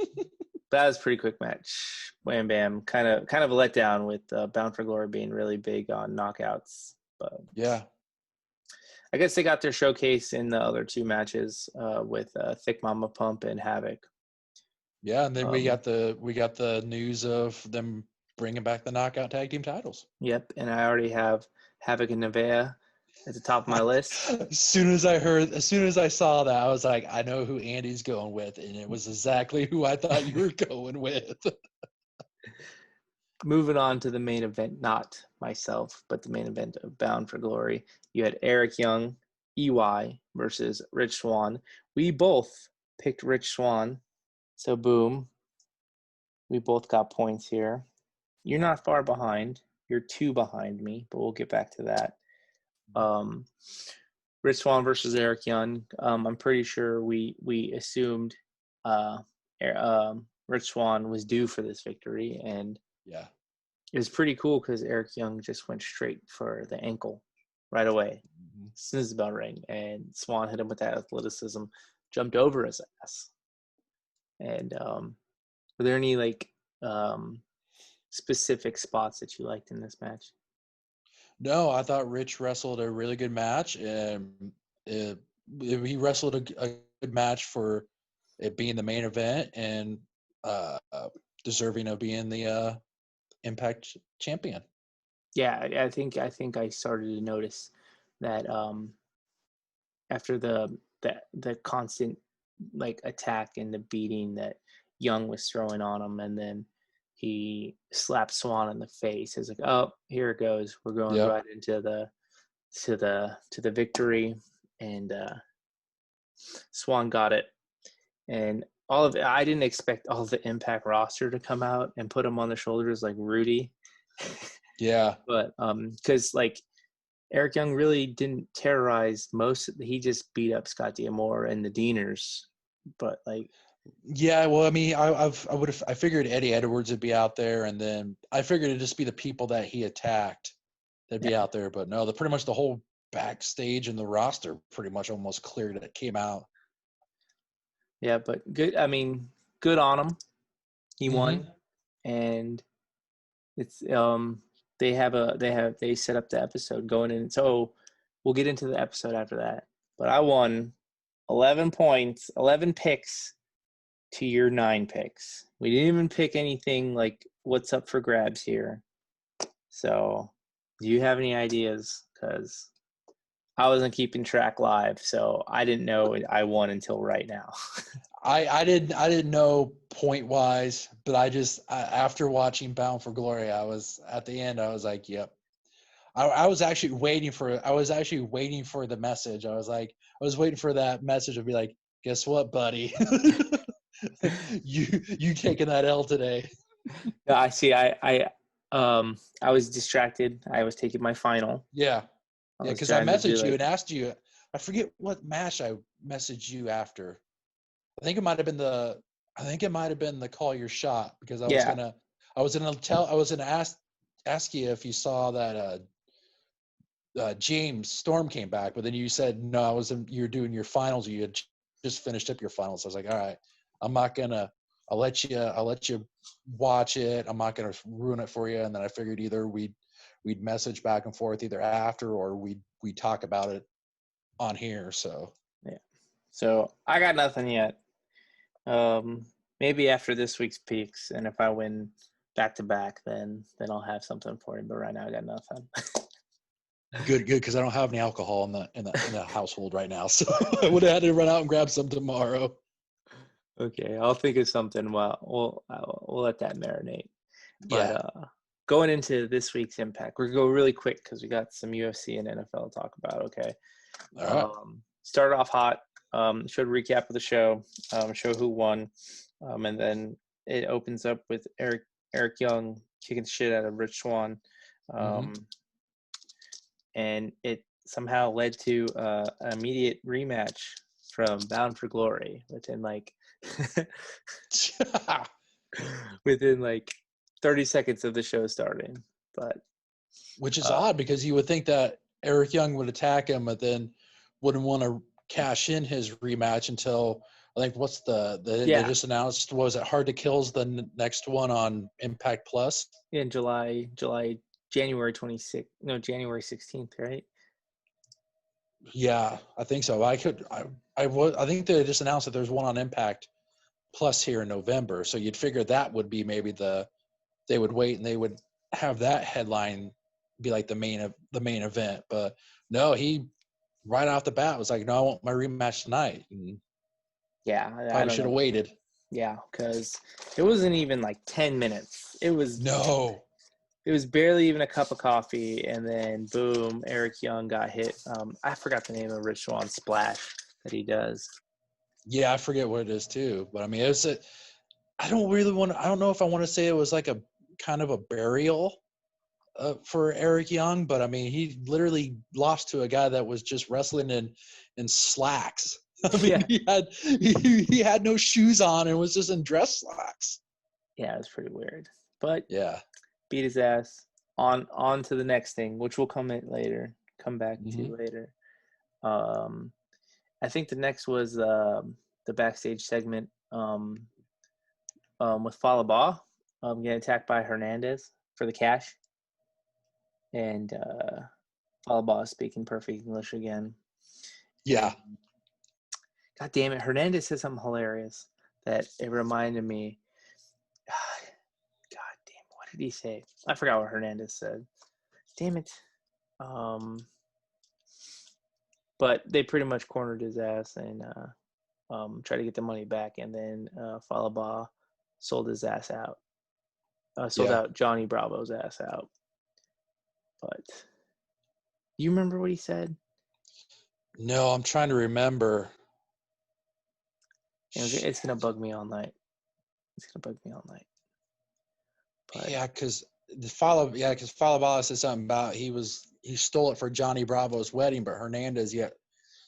was a pretty quick match. Wham bam. Kind of a letdown with Bound for Glory being really big on knockouts. But Yeah. I guess they got their showcase in the other two matches with Thick Mama Pump and Havoc. Yeah, and then we got the news of them bringing back the knockout tag team titles. Yep, and I already have Havoc and Nevaeh at the top of my list. As soon as I saw that, I was like, I know who Andy's going with, and it was exactly who I thought you were going with. Moving on to the main event, not myself, but the main event of Bound for Glory. You had Eric Young, EY versus Rich Swann. We both picked Rich Swann, so boom. We both got points here. You're not far behind. You're 2 behind me, but we'll get back to that. Rich Swann versus Eric Young. I'm pretty sure we assumed Rich Swann was due for this victory, and Yeah. it was pretty cool because Eric Young just went straight for the ankle right away, as soon as the bell rang, and Swann hit him with that athleticism, jumped over his ass. And were there any specific spots that you liked in this match? No, I thought Rich wrestled a really good match, and he wrestled a good match for it being the main event and deserving of being the Impact champion. Yeah, I think I started to notice that after the constant attack and the beating that Young was throwing on him, and then he slapped Swann in the face. It's like, oh, here it goes. We're going right into the victory, and Swann got it. And all of it, I didn't expect all of the Impact roster to come out and put him on their shoulders like Rudy. Yeah. But because Eric Young really didn't terrorize he just beat up Scott D'Amore and the Deaners. But yeah, well, I mean, I figured Eddie Edwards would be out there, and then I figured it'd just be the people that he attacked that'd be out there. But no, pretty much the whole backstage and the roster pretty much almost cleared it, came out. Yeah, but good. I mean, good on him. He won, and it's they set up the episode going in. So we'll get into the episode after that. But I won 11 points, 11 picks to your 9 picks. We didn't even pick anything like what's up for grabs here. So do you have any ideas? Because I wasn't keeping track live, so I didn't know I won until right now. I didn't know point wise, but after watching Bound for Glory, I was at the end. I was like, yep. I was actually waiting for the message. I was waiting for that message to be like, guess what, buddy? you taking that L today. Yeah, I see. I was distracted. I was taking my final. Yeah. Yeah, because I messaged you and asked you. I forget what match I messaged you after. I think it might have been the call your shot, because I was gonna ask you if you saw that James Storm came back, but then you said no. You were doing your finals. You had just finished up your finals. So I was like, all right, I'll let you watch it. I'm not gonna ruin it for you. And then I figured either we'd message back and forth either after, or we'd talk about it on here. So yeah. So I got nothing yet. Maybe after this week's picks, and if I win back to back, then I'll have something for you. But right now I got nothing. Good, because I don't have any alcohol in the household right now, so I would have had to run out and grab some tomorrow. Okay, I'll think of something. Well, we'll let that marinate. But going into this week's Impact, we're gonna go really quick because we got some UFC and NFL to talk about. Okay. All right. Started off hot. Showed a recap of the show. Show who won, and then it opens up with Eric Young kicking the shit out of Rich Swann. And it somehow led to an immediate rematch from Bound for Glory within 30 seconds of the show starting. But which is odd, because you would think that Eric Young would attack him, but then wouldn't want to cash in his rematch until I think what's they Yeah. just announced, was it Hard to Kill's the next one on Impact Plus? In January 26th. No, January 16th, right? Yeah, I think so. I think they just announced that there's one on Impact Plus here in November. So you'd figure that would be maybe they would wait and they would have that headline be like the main event. But no, he right off the bat was like, no, I want my rematch tonight. And Yeah, I probably don't should have know. waited. Yeah, because it wasn't even like 10 minutes. It was barely even a cup of coffee, and then boom, Eric Young got hit. I forgot the name of the ritual on Splash that he does. Yeah, I forget what it is too. But I mean, I don't know if I want to say it was like a kind of a burial for Eric Young, but I mean, he literally lost to a guy that was just wrestling in slacks. I mean, Yeah. he had no shoes on and was just in dress slacks. Yeah, it was pretty weird. But Yeah. beat his ass. On to the next thing, which we'll come back to later. I think the next was the backstage segment with Falaba getting attacked by Hernandez for the cash. And Falaba speaking perfect English again. Yeah. And, God damn it, Hernandez said something hilarious that it reminded me. God damn, what did he say? I forgot what Hernandez said. Damn it. But they pretty much cornered his ass and tried to get the money back, and then Falaba sold his ass out. Sold out Johnny Bravo's ass out. But you remember what he said? No, I'm trying to remember. It's gonna bug me all night. But Yeah, because Falabala said something about he stole it for Johnny Bravo's wedding, but Hernandez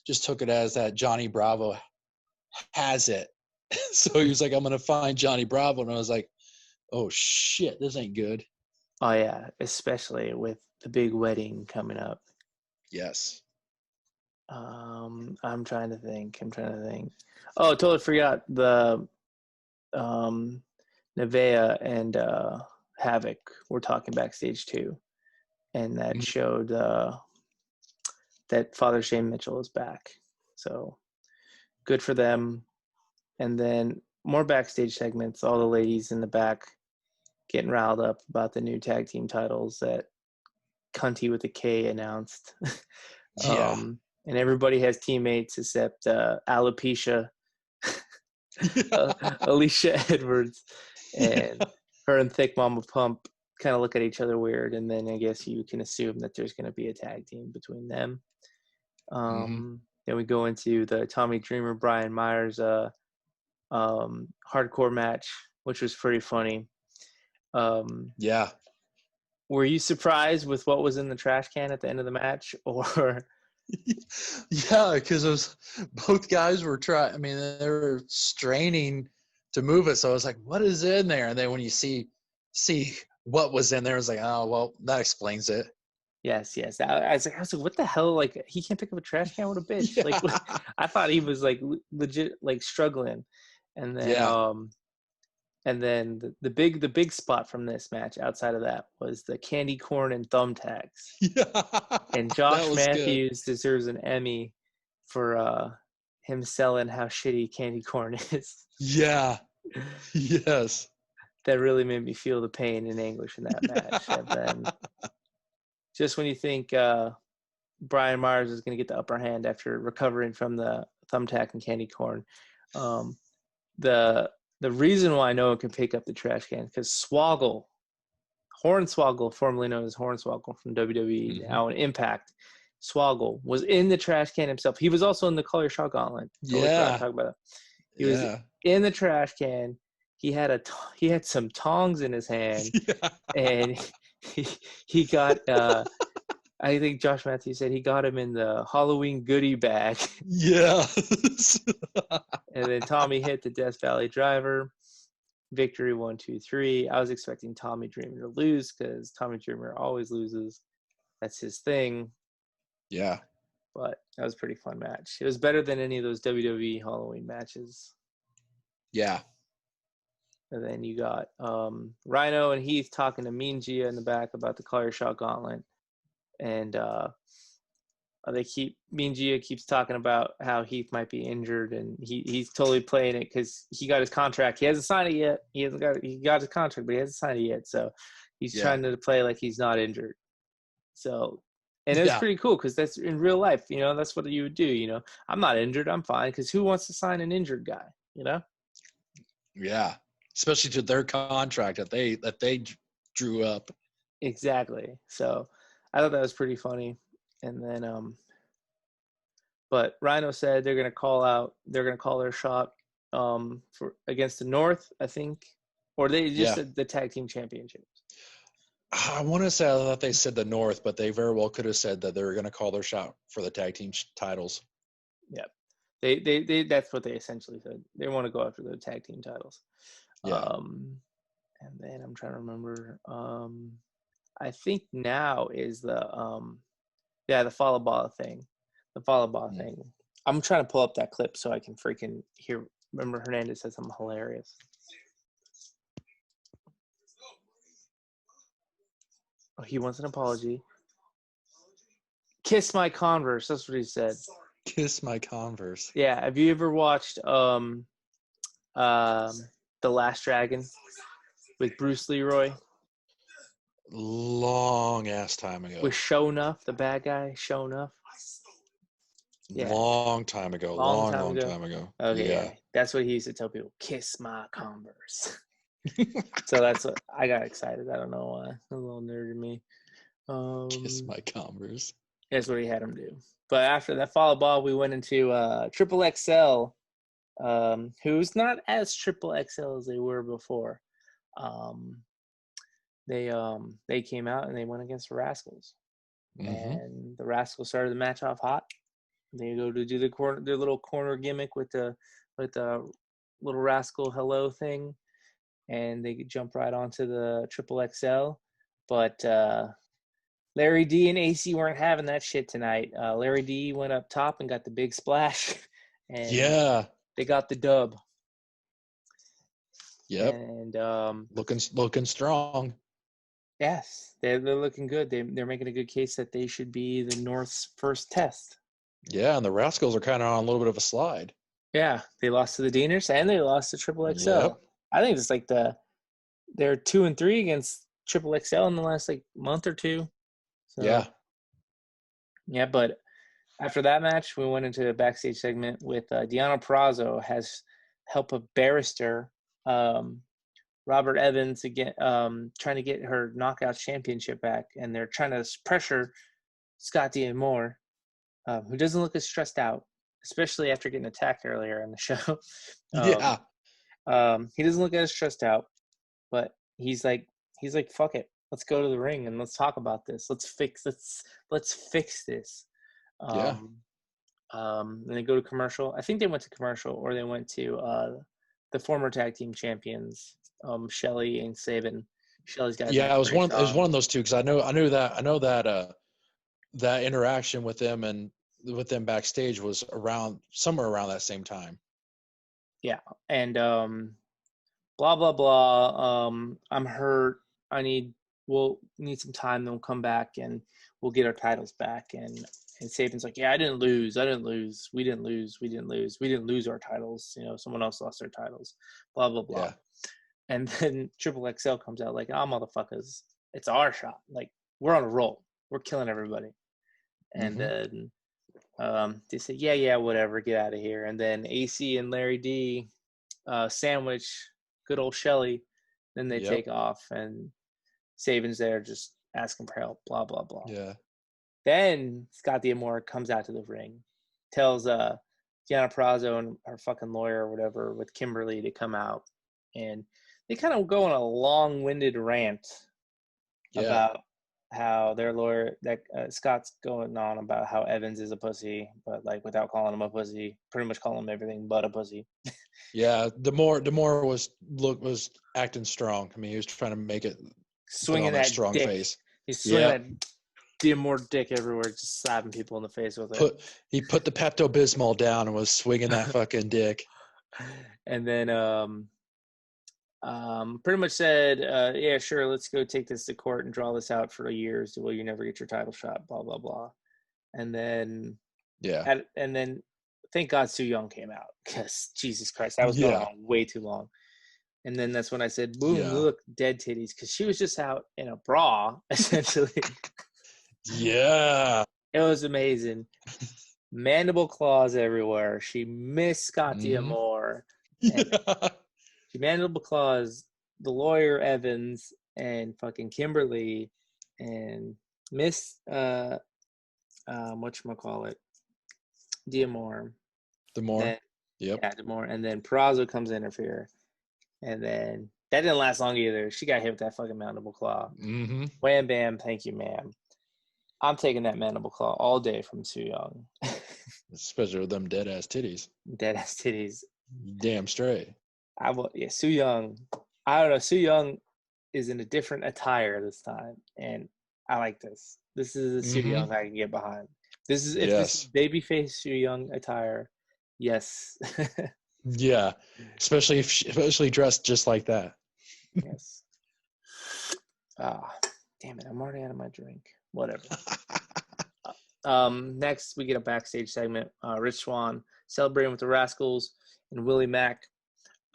just took it as that Johnny Bravo has it. So he was like, I'm gonna find Johnny Bravo, and I was like, oh shit, this ain't good. Oh yeah, especially with the big wedding coming up. Yes. I'm trying to think. Oh, totally forgot the Nevea and Havoc were talking backstage too, and that showed that Father Shane Mitchell is back. So good for them. And then more backstage segments. All the ladies in the back getting riled up about the new tag team titles that Cunty with a K announced. Yeah. And everybody has teammates except Alopecia, Alicia Edwards, and her and Thick Mama Pump kind of look at each other weird, and then I guess you can assume that there's going to be a tag team between them. Then we go into the Tommy Dreamer Brian Myers hardcore match, which was pretty funny. Yeah. Were you surprised with what was in the trash can at the end of the match, or? Yeah, because both guys were trying. I mean, they were straining to move it. So I was like, "What is in there?" And then when you see what was in there, it's like, "Oh, well, that explains it." Yes. I was like, what the hell? Like, he can't pick up a trash can? What a bitch! Yeah. Like, I thought he was like legit, like struggling. And then, the big spot from this match outside of that was the candy corn and thumbtacks. Yeah. And Josh that was Matthews deserves an Emmy for him selling how shitty candy corn is. Yeah. Yes. That really made me feel the pain in English in that match. And then just when you think Brian Myers is going to get the upper hand after recovering from the thumbtack and candy corn, the reason why Noah can pick up the trash can because Hornswoggle, formerly known as Hornswoggle from WWE, now in Impact, Swoggle was in the trash can himself. He was also in the Call Your Shot Gauntlet. Yeah. Talk about it. He was in the trash can. He had some tongs in his hand, and he got. I think Josh Matthews said he got him in the Halloween goodie bag. Yeah. And then Tommy hit the Death Valley Driver. Victory 1, 2, 3. I was expecting Tommy Dreamer to lose because Tommy Dreamer always loses. That's his thing. Yeah. but that was a pretty fun match. It was better than any of those WWE Halloween matches. Yeah. And then you got Rhino and Heath talking to Mean Gia in the back about the Call Your Shot Gauntlet. And Mean Gia keeps talking about how Heath might be injured, and he's totally playing it because he got his contract. He hasn't signed it yet. He got his contract, but he hasn't signed it yet. So he's trying to play like he's not injured. So, and it was pretty cool because that's in real life. That's what you would do. I'm not injured. I'm fine. Because who wants to sign an injured guy? Yeah. Especially to their contract that they drew up. Exactly. So I thought that was pretty funny. And then, but Rhino said they're going to call their shot for against the North, I think, or they just said the tag team championships. I want to say I thought they said the North, but they very well could have said that they were going to call their shot for the tag team titles. Yeah, they that's what they essentially said. They want to go after the tag team titles. Yeah. And then I'm trying to remember. I think now is the the follow ball thing. The follow ball thing. I'm trying to pull up that clip so I can freaking hear. Remember, Hernandez said something hilarious. Oh, he wants an apology. Kiss my Converse. That's what he said. Kiss my Converse. Yeah. Have you ever watched The Last Dragon with Bruce Leroy? Long ass time ago. With Sho'nuff, the bad guy, Sho'nuff. Yeah. Long time ago. Long time ago. Okay. Yeah. That's what he used to tell people. Kiss my Converse. So that's what I got excited. I don't know why. A little nerd in me. Kiss my Converse. That's what he had him do. But after that follow ball, we went into Triple XL, who's not as Triple XL as they were before. They came out and they went against the Rascals, and the Rascals started the match off hot. They go to do their little corner gimmick with the little Rascal hello thing, and they jump right onto the Triple XL. But Larry D and AC weren't having that shit tonight. Larry D went up top and got the big splash, and they got the dub. Yep. And looking strong. Yes, they're looking good. They're making a good case that they should be the North's first test. Yeah, and the Rascals are kind of on a little bit of a slide. Yeah, they lost to the Deaners and they lost to Triple XL. Yep. I think it's like they're 2-3 against Triple XL in the last month or two. So, yeah. But after that match, we went into a backstage segment with Deonna Purrazzo has helped a barrister, Robert Evans, again, trying to get her Knockouts championship back, and they're trying to pressure Scott D'Amore, who doesn't look as stressed out, especially after getting attacked earlier in the show. He doesn't look as stressed out, but he's like, fuck it, let's go to the ring and let's talk about this. Let's fix this. And they go to commercial. I think they went to commercial, or they went to the former tag team champions, Shelly and Sabin. Shelly's got it was one of those two, because I know that that interaction with them and with them backstage was somewhere around that same time. Yeah, and blah blah blah. I'm hurt. We'll need some time. Then we'll come back and we'll get our titles back. And Sabin's like, yeah, I didn't lose. We didn't lose our titles. Someone else lost their titles. Blah blah blah. Yeah. And then Triple XL comes out like, oh, motherfuckers, it's our shot. Like, we're on a roll. We're killing everybody. And then they say, yeah, whatever, get out of here. And then AC and Larry D sandwich good old Shelly. Then they take off, and Sabin's there just asking for help, blah, blah, blah. Yeah. Then Scott D'Amore comes out to the ring, tells Deonna Purrazzo and her fucking lawyer or whatever with Kimberly to come out. And they kind of go on a long-winded rant about how their lawyer, Scott's going on about how Evans is a pussy, but without calling him a pussy, pretty much calling him everything but a pussy. Yeah, D'Amore was acting strong. I mean, he was trying to make it swinging that strong dick. face. He's swinging that More dick everywhere, just slapping people in the face with it. He put the Pepto-Bismol down and was swinging that fucking dick. And then pretty much said, yeah, sure, let's go take this to court and draw this out for years. Will you never get your title shot? Blah blah blah. And then and then thank God Su Yung came out, because Jesus Christ, that was going on way too long. And then that's when I said, boom, look, dead titties, because she was just out in a bra, essentially. Yeah. It was amazing. Mandible claws everywhere. She missed Scott D'Amore. Yeah. She mandible claws the lawyer Evans and fucking Kimberly, and missed whatchamacallit, D'Amore. D'Amore. Yeah, D'Amore. And then Peraza comes to interfere. And then that didn't last long either. She got hit with that fucking mandible claw. Mm-hmm. Wham bam, thank you, ma'am. I'm taking that mandible claw all day from Su Yung. Especially with them dead ass titties. Dead ass titties. Damn straight. Su Yung. I don't know. Su Yung is in a different attire this time, and I like this. This is a Su Yung I can get behind. This is this is babyface Su Yung attire. Yes. Yeah, especially dressed just like that. Yes. Damn it! I'm already out of my drink. Whatever. Next, we get a backstage segment. Rich Swann celebrating with the Rascals and Willie Mack.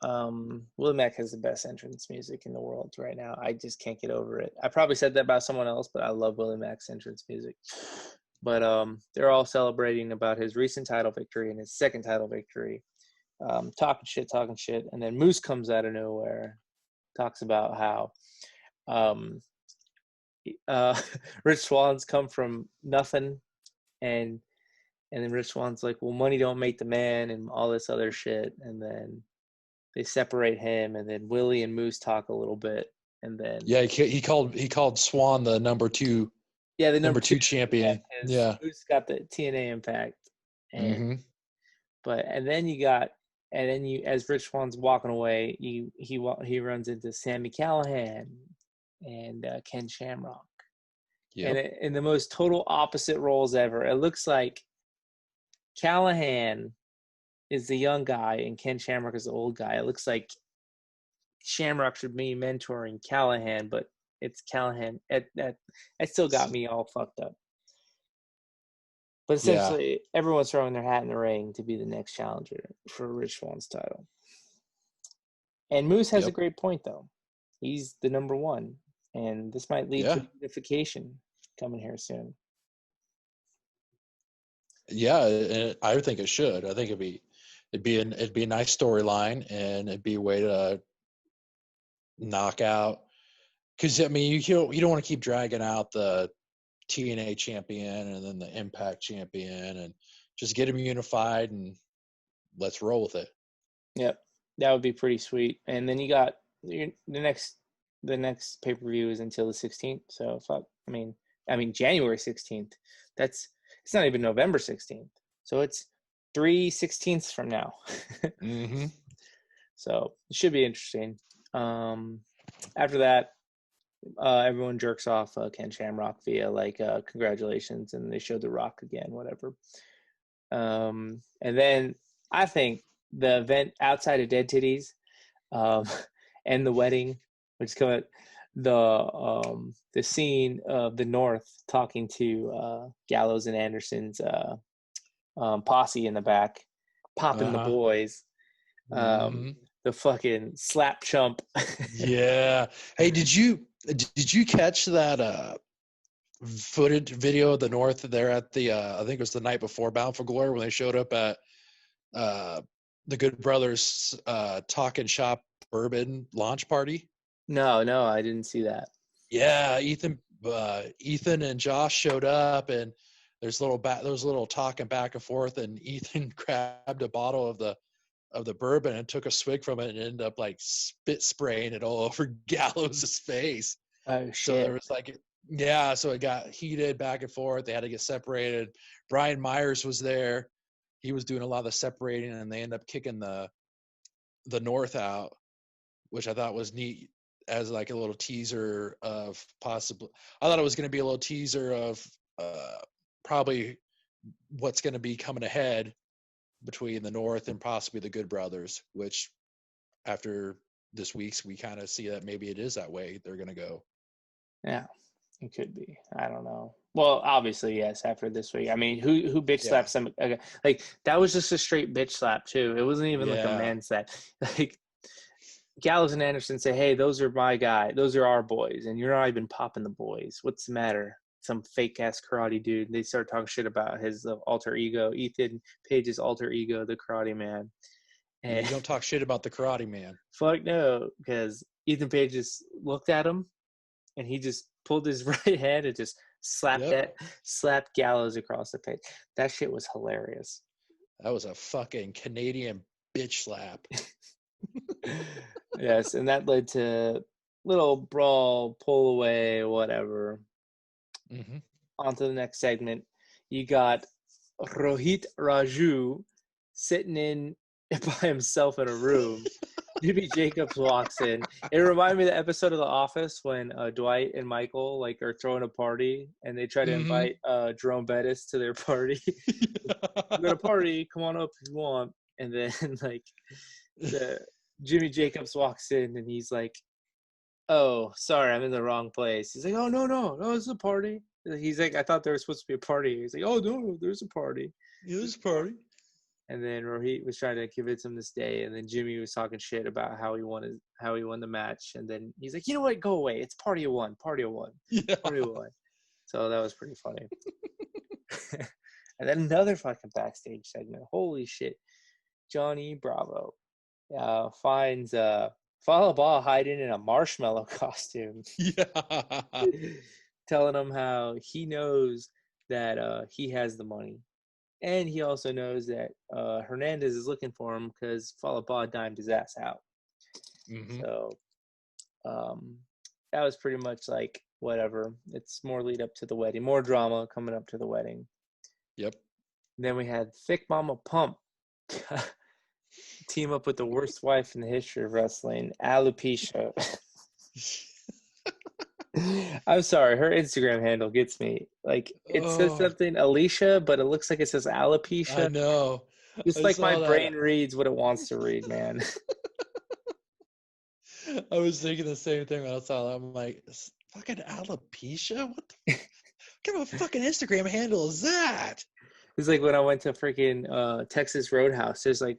Willie Mack has the best entrance music in the world right now. I just can't get over it. I probably said that about someone else, but I love Willie Mack's entrance music. But they're all celebrating about his recent title victory and his second title victory. Talking shit, and then Moose comes out of nowhere, talks about how Rich Swann's come from nothing, and then Rich Swann's like, well, money don't make the man, and all this other shit, and then they separate him, and then Willie and Moose talk a little bit, and then he called Swann the number two. Yeah, the number two champion. Yeah, Moose got the TNA Impact, and as Rich Swann's walking away, he runs into Sami Callihan and Ken Shamrock. And in the most total opposite roles ever. It looks like Callahan is the young guy and Ken Shamrock is the old guy. It looks like Shamrock should be mentoring Callahan, but it's Callahan. That still got me all fucked up. But essentially, everyone's throwing their hat in the ring to be the next challenger for Rich Swann's title. And Moose has a great point, though. He's the number one, and this might lead to unification coming here soon. Yeah, I think it should. I think it'd be a nice storyline, and it'd be a way to knock out. Because I mean, you don't want to keep dragging out the TNA champion and then the Impact champion, and just get them unified and let's roll with it. Yep, that would be pretty sweet. And then you got the next pay-per-view is until the 16th. So I mean January 16th. It's not even November 16th. So it's 3/16 from now. So it should be interesting. After that, everyone jerks off Ken Shamrock via congratulations, and they showed The Rock again, whatever. And then I think the event outside of Dead Titties and the wedding, which is coming, the scene of the North talking to Gallows and Anderson's posse in the back, popping the boys. The fucking slap chump. Yeah. Hey, did you catch that footage video of the North there at the I think it was the night before Bound for Glory when they showed up at the Good Brothers Talking Shop Bourbon launch party? No, I didn't see that. Yeah, Ethan and Josh showed up, and there's little talking back and forth, and Ethan grabbed a bottle of the bourbon and took a swig from it and ended up spit spraying it all over Gallows' face. Oh shit. So there was so it got heated back and forth. They had to get separated. Brian Myers was there. He was doing a lot of the separating, and they ended up kicking the North out, which I thought was neat. as like a little teaser of possible. I thought it was going to be a little teaser of probably what's going to be coming ahead between the North and possibly the Good Brothers, which after this week's, we kind of see that maybe it is that way they're going to go. Yeah, it could be. I don't know. Well, obviously, yes, after this week. I mean, who bitch slaps some? Like, that was just a straight bitch slap, too. It wasn't even like a man slap. Like, Gallows and Anderson say, hey, those are my guy. Those are our boys. And you're not even popping the boys. What's the matter? Some fake-ass karate dude. They start talking shit about his alter ego, Ethan Page's alter ego, the Karate Man. And you don't talk shit about the Karate Man. Fuck no, because Ethan Page just looked at him, and he just pulled his right hand and just slapped Gallows across the face. That shit was hilarious. That was a fucking Canadian bitch slap. Yes, and that led to little brawl, pull away, whatever. Mm-hmm. On to the next segment. You got Rohit Raju sitting in by himself in a room. Jimmy Jacobs walks in. It reminded me of the episode of The Office when Dwight and Michael like are throwing a party and they try to invite Jerome Bettis to their party. We're gonna party. Come on up if you want. And then like Jimmy Jacobs walks in and he's like, "Oh, sorry, I'm in the wrong place." He's like, "Oh no, it's a party." He's like, "I thought there was supposed to be a party." He's like, "Oh no, there's a party." Yeah, there's a party. And then Rohit was trying to convince him to stay, and then Jimmy was talking shit about how he won the match, and then he's like, "You know what? Go away. It's party of one. Party of one. Party of one." So that was pretty funny. And then another fucking backstage segment. Holy shit! Johnny Bravo finds Fallah Ball hiding in a marshmallow costume. Yeah. Telling him how he knows that he has the money. And he also knows that Hernandez is looking for him because Fallah Ball dimed his ass out. Mm-hmm. So that was pretty much like whatever. It's more lead up to the wedding. More drama coming up to the wedding. Yep. And then we had Thick Mama Pump team up with the worst wife in the history of wrestling, Alopecia. I'm sorry, her Instagram handle gets me. Like, it says something Alicia, but it looks like it says alopecia. I know. It's like my brain reads what it wants to read, man. I was thinking the same thing when I saw that. I'm like, fucking alopecia? What kind of a fucking Instagram handle is that? It's like when I went to freaking Texas Roadhouse. There's like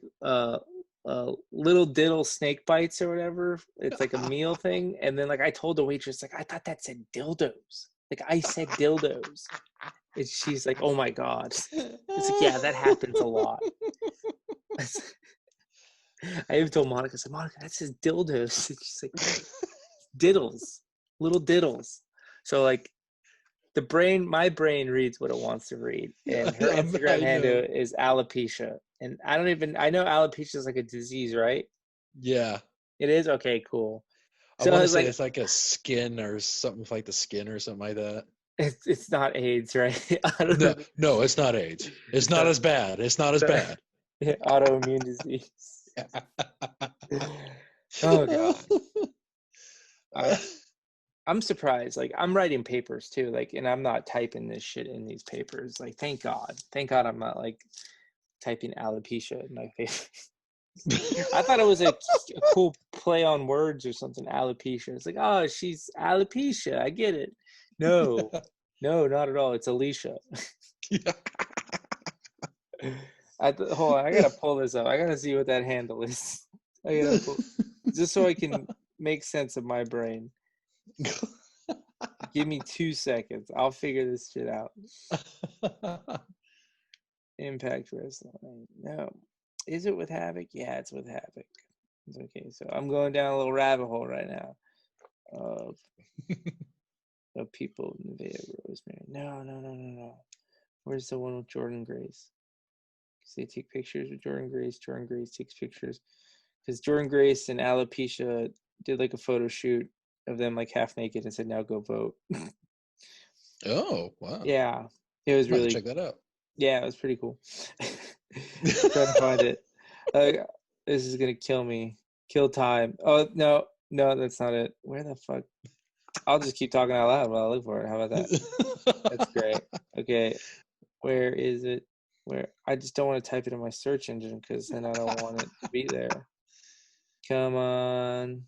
little diddle snake bites or whatever. It's like a meal thing. And then like I told the waitress, like, I thought that said dildos. Like I said dildos. And she's like, oh my God. It's like, yeah, that happens a lot. I even told Monica, I said, Monica, that says dildos. And she's like, diddles. Little diddles. So like my brain reads what it wants to read. And her Instagram handle is alopecia. And I know alopecia is like a disease, right? Yeah. It is? Okay, cool. So I want to say it's like a skin or something like the skin or something like that. It's not AIDS, right? No, it's not AIDS. It's not as bad. It's not as bad. Autoimmune disease. Oh, God. I'm surprised. Like, I'm writing papers, too. Like, and I'm not typing this shit in these papers. Like, thank God. Thank God I'm not, like, typing alopecia in my papers. I thought it was a cool play on words or something, alopecia. It's like, oh, she's alopecia. I get it. No, not at all. It's Alicia. Hold on, I gotta pull this up. I gotta see what that handle is. Just so I can make sense of my brain. Give me 2 seconds. I'll figure this shit out. Impact Wrestling. No. Is it with Havoc? Yeah, it's with Havoc. It's okay. So I'm going down a little rabbit hole right now of people in the video. Rosemary. No. Where's the one with Jordan Grace? Because they take pictures with Jordan Grace. Jordan Grace takes pictures. Because Jordan Grace and Alopecia did like a photo shoot of them like half naked and said, now go vote. Oh, wow. Yeah. It was really. Check that out. Yeah, it was pretty cool. Trying to find it. This is gonna kill me. Kill time. Oh no, No, that's not it. Where the fuck? I'll just keep talking out loud while I look for it. How about that? That's great. Okay, where is it? Where I just don't want to type it in my search engine because then I don't want it to be there. Come on.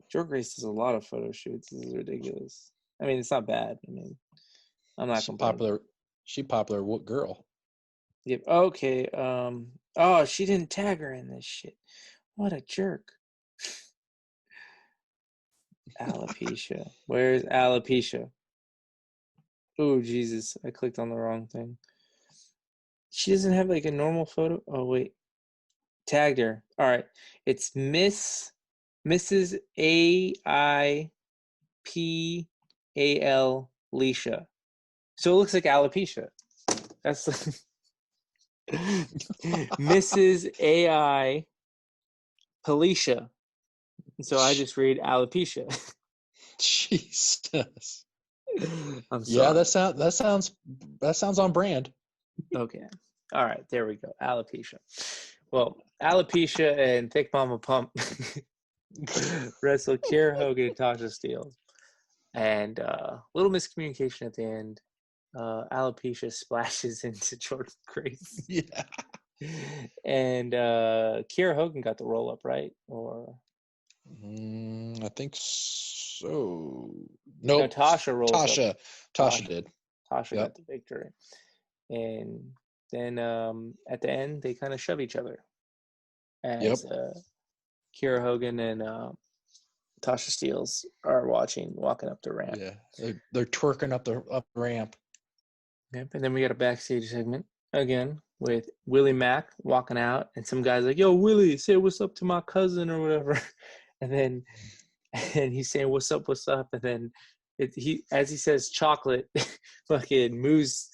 Joe Grace does a lot of photo shoots. This is ridiculous. I mean, it's not bad. I mean, I'm not complaining. She popular girl. Yep. Okay. Oh, she didn't tag her in this shit. What a jerk. Alopecia. Where's alopecia? Oh, Jesus. I clicked on the wrong thing. She doesn't have like a normal photo. Oh, wait. Tagged her. All right. It's Mrs. A-I-P-A-L Leisha. So it looks like alopecia. That's Mrs. A.I. Palicia. So I just read alopecia. Jesus. I'm sorry. Yeah, that sounds on brand. Okay. All right. There we go. Alopecia. Well, alopecia and Thick Mama Pump wrestled Kiera Hogan and Tasha Steelz. And little miscommunication at the end. Alopecia splashes into Jordan Grace. Yeah. And Kiera Hogan got the roll up, right? Or I think so. no, Nope. Tasha rolled up. Tasha did. Tasha Yep. got the victory. And then at the end, they kind of shove each other. As Kiera Hogan and Tasha Steelz are walking up the ramp. Yeah, they're twerking up the ramp. Yep. And then we got a backstage segment again with Willie Mack walking out, and some guy's like, "Yo, Willie, say what's up to my cousin or whatever," and he's saying, "What's up, what's up?" And then as he says, "Chocolate," fucking Moose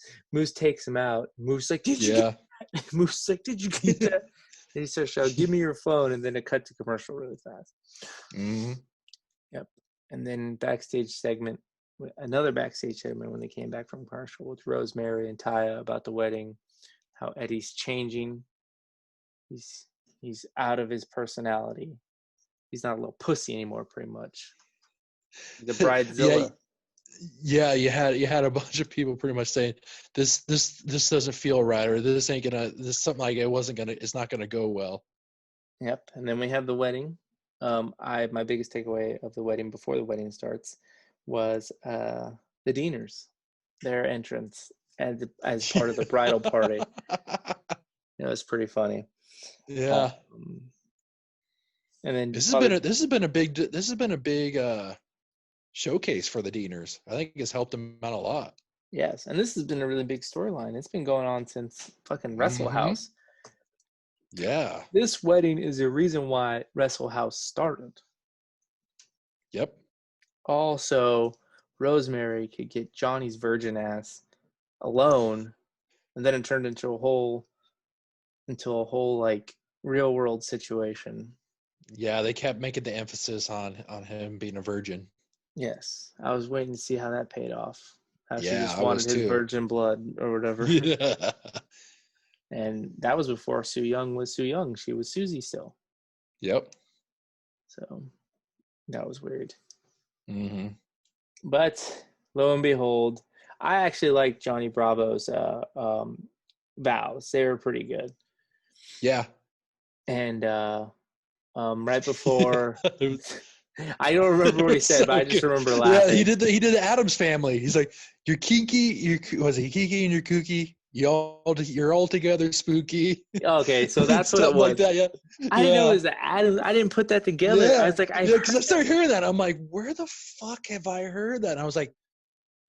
takes him out. Moose like, "Did you get that?" Moose like, "Did you get that?" And he starts shouting, "Give me your phone!" And then it cut to commercial really fast. Mm-hmm. Yep. And then another backstage segment when they came back from commercial with Rosemary and Taya about the wedding, how Eddie's changing. He's out of his personality. He's not a little pussy anymore, pretty much. The bridezilla. Yeah, you had a bunch of people pretty much saying this doesn't feel right, or this something like it's not gonna go well. Yep. And then we have the wedding. My biggest takeaway of the wedding before the wedding starts was the Deaners, their entrance as part of the bridal party. It was pretty funny. Yeah. And then this has been a big showcase for the Deaners. I think it's helped them out a lot. Yes, and this has been a really big storyline. It's been going on since fucking Wrestle House. Yeah. This wedding is the reason why Wrestle House started. Yep. Also, Rosemary could get Johnny's virgin ass alone, and then it turned into a whole like real world situation. Yeah, they kept making the emphasis on him being a virgin. Yes, I was waiting to see how that paid off. How she just I wanted was his too. virgin blood or whatever. Yeah. And that was before Sue Young was Sue Young. She was Susie still. Yep. So that was weird. Mm-hmm. But lo and behold, I actually like Johnny Bravo's vows. They were pretty good. Yeah. And right before, I don't remember what he said, but I just remember laughing. Yeah, he did the Addams Family. He's like, "You're kinky. Was he kinky and you're kooky? You're all together spooky." Okay, so that's what it was. Like that, yeah. I didn't know it was the Addams. I didn't put that together. Yeah. I was like, because I started hearing that. I'm like, where the fuck have I heard that? And I was like,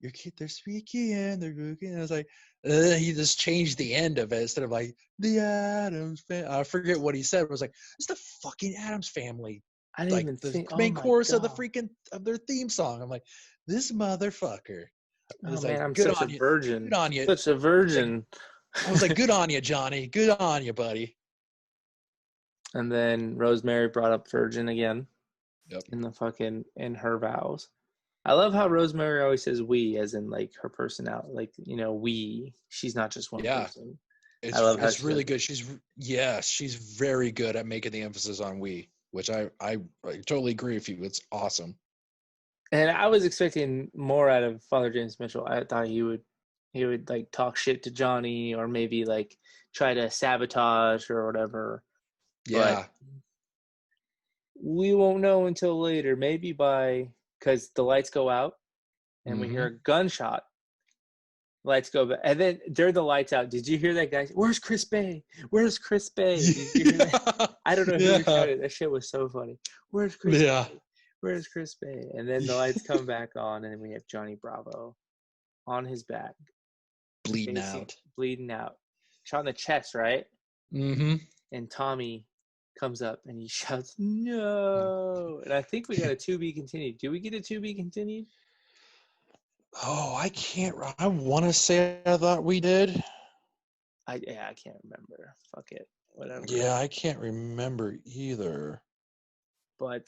they're spooky and they're kooky. And I was like, he just changed the end of it instead of like the Addams Family. I forget what he said. It was like, it's the fucking Addams Family. I didn't even think. The main chorus God. of their theme song. I'm like, this motherfucker. Oh man, like, I'm such a virgin. Good on you. Such a virgin. I was like, good on you, Johnny. Good on you, buddy. And then Rosemary brought up virgin again. Yep. In her vows. I love how Rosemary always says we, as in like her personality, like, we. She's not just one person. It's really good. She's very good at making the emphasis on we. which I totally agree with you. It's awesome. And I was expecting more out of Father James Mitchell. I thought he would like talk shit to Johnny, or maybe like try to sabotage or whatever. Yeah. But we won't know until later. Maybe because the lights go out and we hear a gunshot. Lights go back, and then during the lights out, did you hear that guy? Where's Chris Bay? Where's Chris Bay? Did you hear that? I don't know who shouted. That shit was so funny. Where's Chris Bay? Where's Chris Bay? And then the lights come back on, and we have Johnny Bravo on his back, bleeding out, shot in the chest, right? Mm-hmm. And Tommy comes up and he shouts, "No!" And I think we got a to be continued. Do we get a to be continued? Oh, I can't. I want to say I thought we did. I can't remember. Fuck it, whatever. Yeah, I can't remember either. But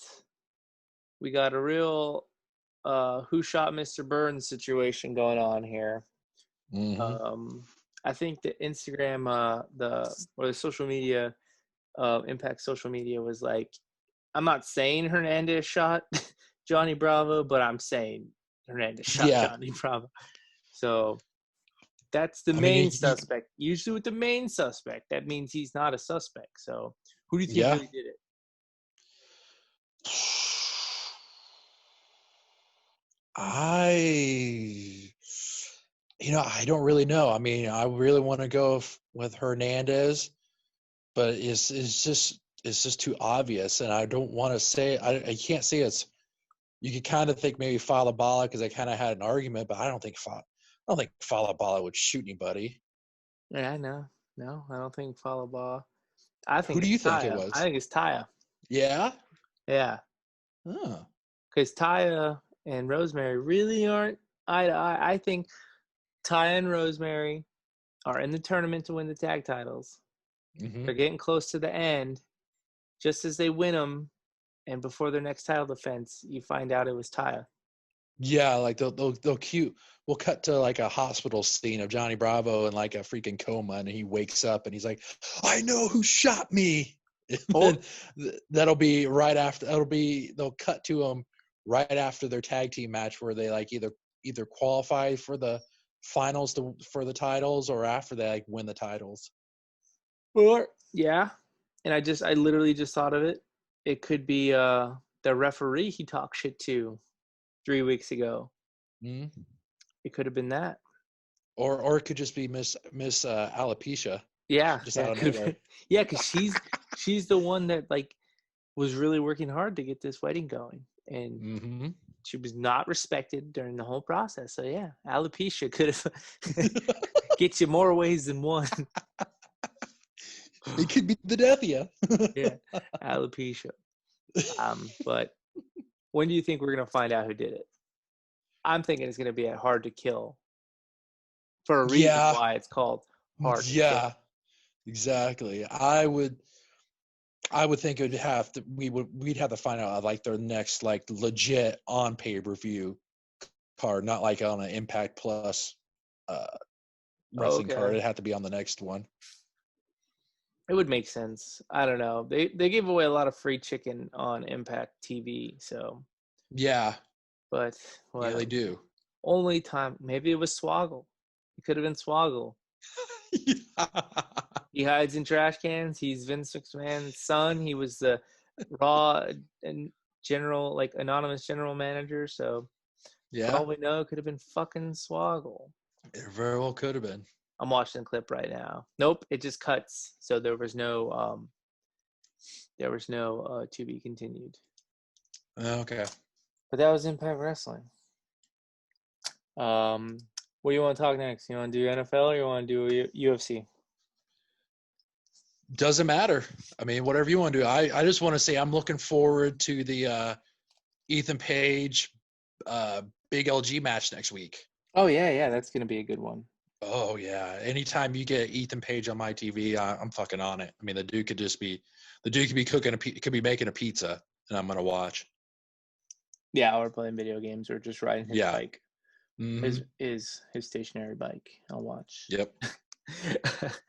we got a real who shot Mr. Burns situation going on here. Mm-hmm. I think the Instagram, the social media, Impact social media was like, I'm not saying Hernandez shot Johnny Bravo, but I'm saying Hernandez shot Johnny Bravo. So that's the main suspect. Usually with the main suspect, that means he's not a suspect. So who do you think really did it? I don't really know. I mean, I really want to go with Hernandez, but it's just too obvious, and I don't want to say. I can't say it's. You could kind of think maybe Falabala because I kind of had an argument, but I don't think Falabala would shoot anybody. Yeah, no, I don't think Falabala. I think. Who do you think it was? I think it's Taya. Yeah. Yeah. Oh. Because Taya and Rosemary really aren't eye to eye. I think Taya and Rosemary are in the tournament to win the tag titles. Mm-hmm. They're getting close to the end. Just as they win them, and before their next title defense, you find out it was Taya. Yeah, like they'll cute. We'll cut to like a hospital scene of Johnny Bravo in like a freaking coma, and he wakes up and he's like, "I know who shot me." That'll be right after. They'll cut to him right after their tag team match where they like either qualify for the finals for the titles, or after they like win the titles. Or yeah, and I literally just thought of it. It could be the referee he talked shit to 3 weeks ago. Mm-hmm. It could have been that. Or it could just be Miss Alopecia. Yeah, just out of nowhere. Yeah, because she's the one that like was really working hard to get this wedding going, and she was not respected during the whole process. So yeah, Alopecia could have get you more ways than one. It could be the death of you. Yeah, alopecia. But when do you think we're going to find out who did it? I'm thinking it's going to be at Hard to Kill for a reason why it's called Hard to Kill. Exactly. I would think it would have to. We'd have to find out like their next like legit on pay-per-view card, not like on an Impact Plus wrestling card. It'd have to be on the next one. It would make sense. I don't know. They gave away a lot of free chicken on Impact TV, so yeah. But yeah, they do. Only time. Maybe it was Swoggle. It could have been Swoggle. He hides in trash cans. He's Vince McMahon's son. He was the Raw and general, like anonymous general manager. So for all we know, it could have been fucking Swoggle. It very well could have been. I'm watching the clip right now. Nope, it just cuts. So there was no to be continued. Okay. But that was Impact Wrestling. What do you want to talk next? You want to do NFL or you want to do UFC? Doesn't matter. I mean, whatever you want to do. I just want to say I'm looking forward to the Ethan Page big LG match next week. Oh yeah, that's gonna be a good one. Oh yeah. Anytime you get Ethan Page on my TV, I'm fucking on it. I mean, the dude could be cooking could be making a pizza, and I'm gonna watch. Yeah, or playing video games, or just riding his bike. Mm-hmm. His stationary bike. I'll watch. Yep.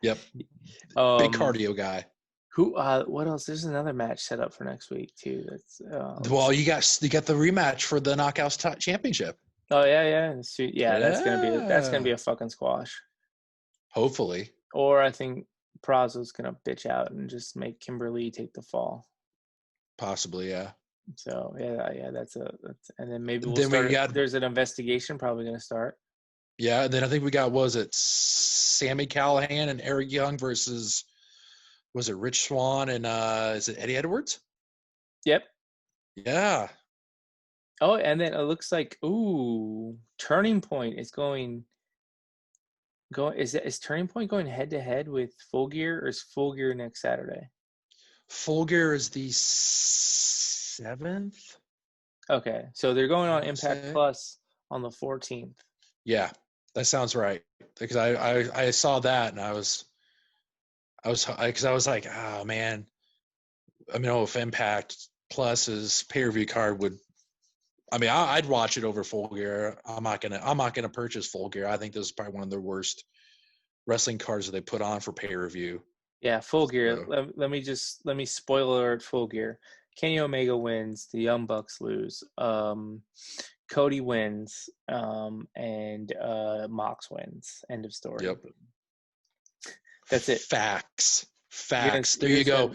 Yep. Big cardio guy. Who? What else? There's another match set up for next week too. That's Well, you got the rematch for the Knockouts Championship. oh yeah. Yeah, that's gonna be Yeah. a fucking squash. Hopefully. Or I think Prazo's gonna bitch out and just make Kimberly take the fall. Possibly, yeah. So yeah, that's and then maybe we'll Then we start. got There's an investigation probably gonna start. Yeah, and then I think we got, was it Sammy Callahan and Eric Young versus, was it Rich Swann and is it Eddie Edwards? Yep. Yeah. Oh, and then it looks like Turning Point is is Turning Point going head to head with Full Gear, or is Full Gear next Saturday? Full Gear is the 7th. Okay, so they're going on I wanna Impact say. Plus on the 14th. Yeah, that sounds right. Because I saw that and I was like, oh man, I mean, if Impact Plus's pay-per-view card would, I mean, I'd watch it over Full Gear. I'm not gonna purchase Full Gear. I think this is probably one of the worst wrestling cards that they put on for pay-per-view. Yeah, Full Gear. So. Let me spoiler alert. Full Gear. Kenny Omega wins. The Young Bucks lose. Cody wins. And Mox wins. End of story. Yep. That's it. Facts. There you go.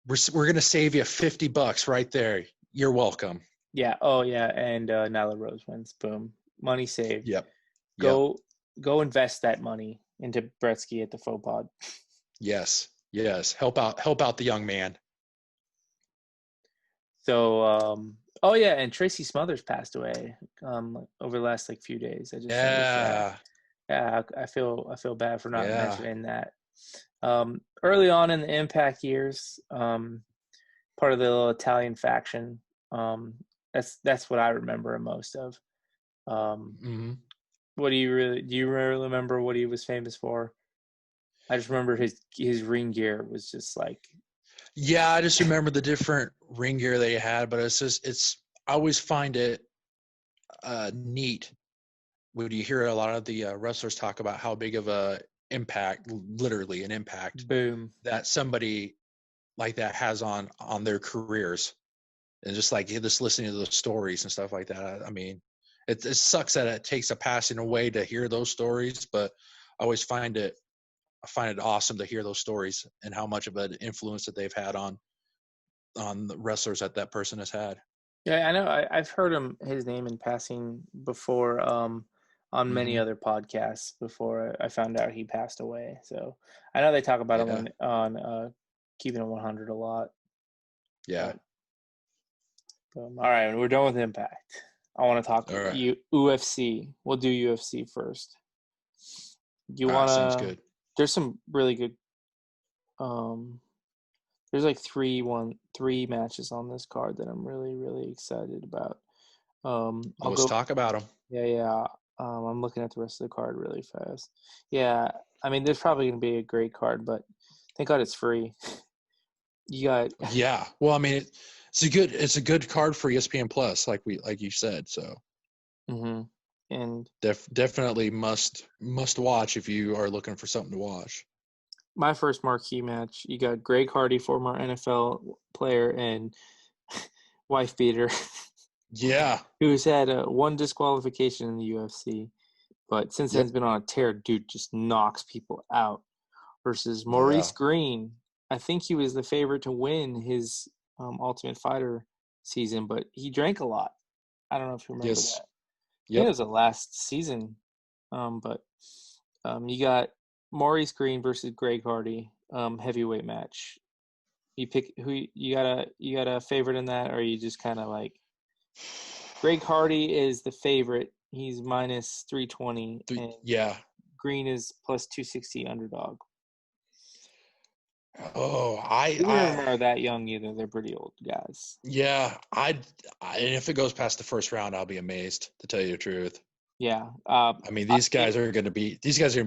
We're gonna save you $50 right there. You're welcome. Yeah. Oh yeah. And Nyla Rose wins. Boom. Money saved. Yep. Go invest that money into Bretsky at the Faux Pod. Yes. Help out the young man. So oh yeah, and Tracy Smothers passed away over the last few days. I just Yeah. Yeah, I feel bad for not mentioning that. Early on in the Impact years, part of the little Italian faction. That's what I remember most of. What do you really remember what he was famous for? I just remember his ring gear was just like. Yeah, I just remember the different ring gear they had, but I always find it neat when you hear a lot of the wrestlers talk about how big of a impact, literally an impact, Boom, that somebody like that has on their careers, and just listening to those stories and stuff like that. I mean, it sucks that it takes a passing away to hear those stories, but I always find it awesome to hear those stories and how much of an influence that they've had on the wrestlers that person has had. Yeah, I know. I've heard his name in passing before on many other podcasts before I found out he passed away. So I know they talk about him on Keeping It 100 a lot. Yeah. All right, we're done with Impact. I want to talk UFC. We'll do UFC first. You want to? Sounds good. There's some really good. There's like three matches on this card that I'm really, really excited about. Let's talk about them. Yeah. I'm looking at the rest of the card really fast. Yeah, I mean, there's probably going to be a great card, but thank God it's free. You got. Yeah. Well, I mean, it's a good card for ESPN Plus, like you said. So. Mm-hmm. And definitely must watch if you are looking for something to watch. My first marquee match, you got Greg Hardy, former NFL player and wife beater. Yeah. Who's had one disqualification in the UFC, but since then has been on a tear. Dude just knocks people out. Versus Maurice Green. I think he was the favorite to win his Ultimate Fighter season, but he drank a lot. I don't know if you remember that. I think it was the last season. But you got Maurice Green versus Greg Hardy, heavyweight match. You pick who you got a favorite in that, or are you just kind of like Greg Hardy is the favorite. He's minus 320. And Green is plus 260 underdog. Oh, I remember that young either. They're pretty old guys. Yeah, and if it goes past the first round, I'll be amazed, to tell you the truth. Yeah. I mean, these guys are going to be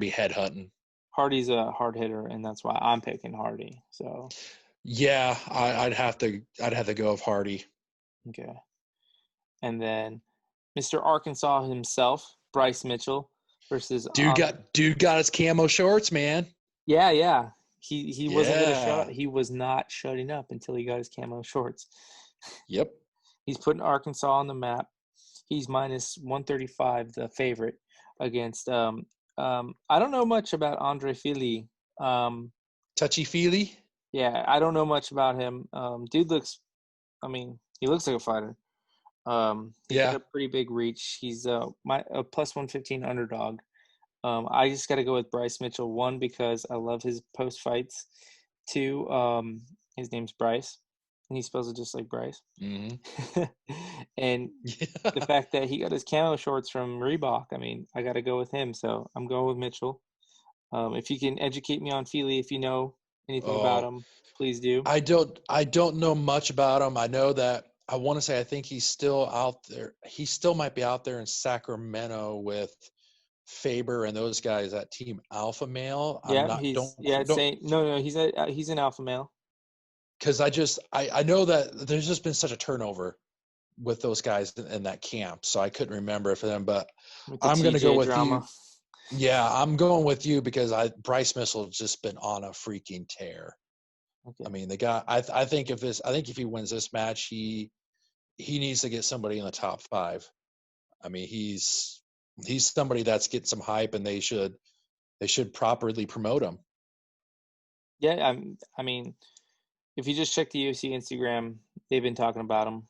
head hunting. Hardy's a hard hitter, and that's why I'm picking Hardy. So. Yeah, I'd have to go with Hardy. Okay. And then Mr. Arkansas himself, Bryce Mitchell versus dude got his camo shorts, man. Yeah. He wasn't going to Yeah. shut. He was not shutting up until he got his camo shorts. Yep. He's putting Arkansas on the map. He's minus 135, the favorite against. I don't know much about Andre Fili. Touchy-feely. Yeah, I don't know much about him. Dude looks. I mean, he looks like a fighter. He's got a pretty big reach. He's a plus 115 underdog. I just got to go with Bryce Mitchell. One, because I love his post fights. Two, his name's Bryce, and he spells it just like Bryce. Mm-hmm. And the fact that he got his camo shorts from Reebok, I mean, I got to go with him. So I'm going with Mitchell. If you can educate me on Feely, if you know anything about him, please do. I don't know much about him. I know that I want to say I think he's still out there. He still might be out there in Sacramento with Faber and those guys at Team Alpha Male. Yeah, he's an alpha male. Because I know that there's just been such a turnover with those guys in that camp, so I couldn't remember for them. But I'm going to go with you. Yeah, I'm going with you because Bryce Mitchell's just been on a freaking tear. Okay. I mean, the guy. I think if he wins this match, he needs to get somebody in the top 5. I mean, he's somebody that's getting some hype, and they should properly promote him. Yeah, I mean, if you just check the UFC Instagram, they've been talking about him.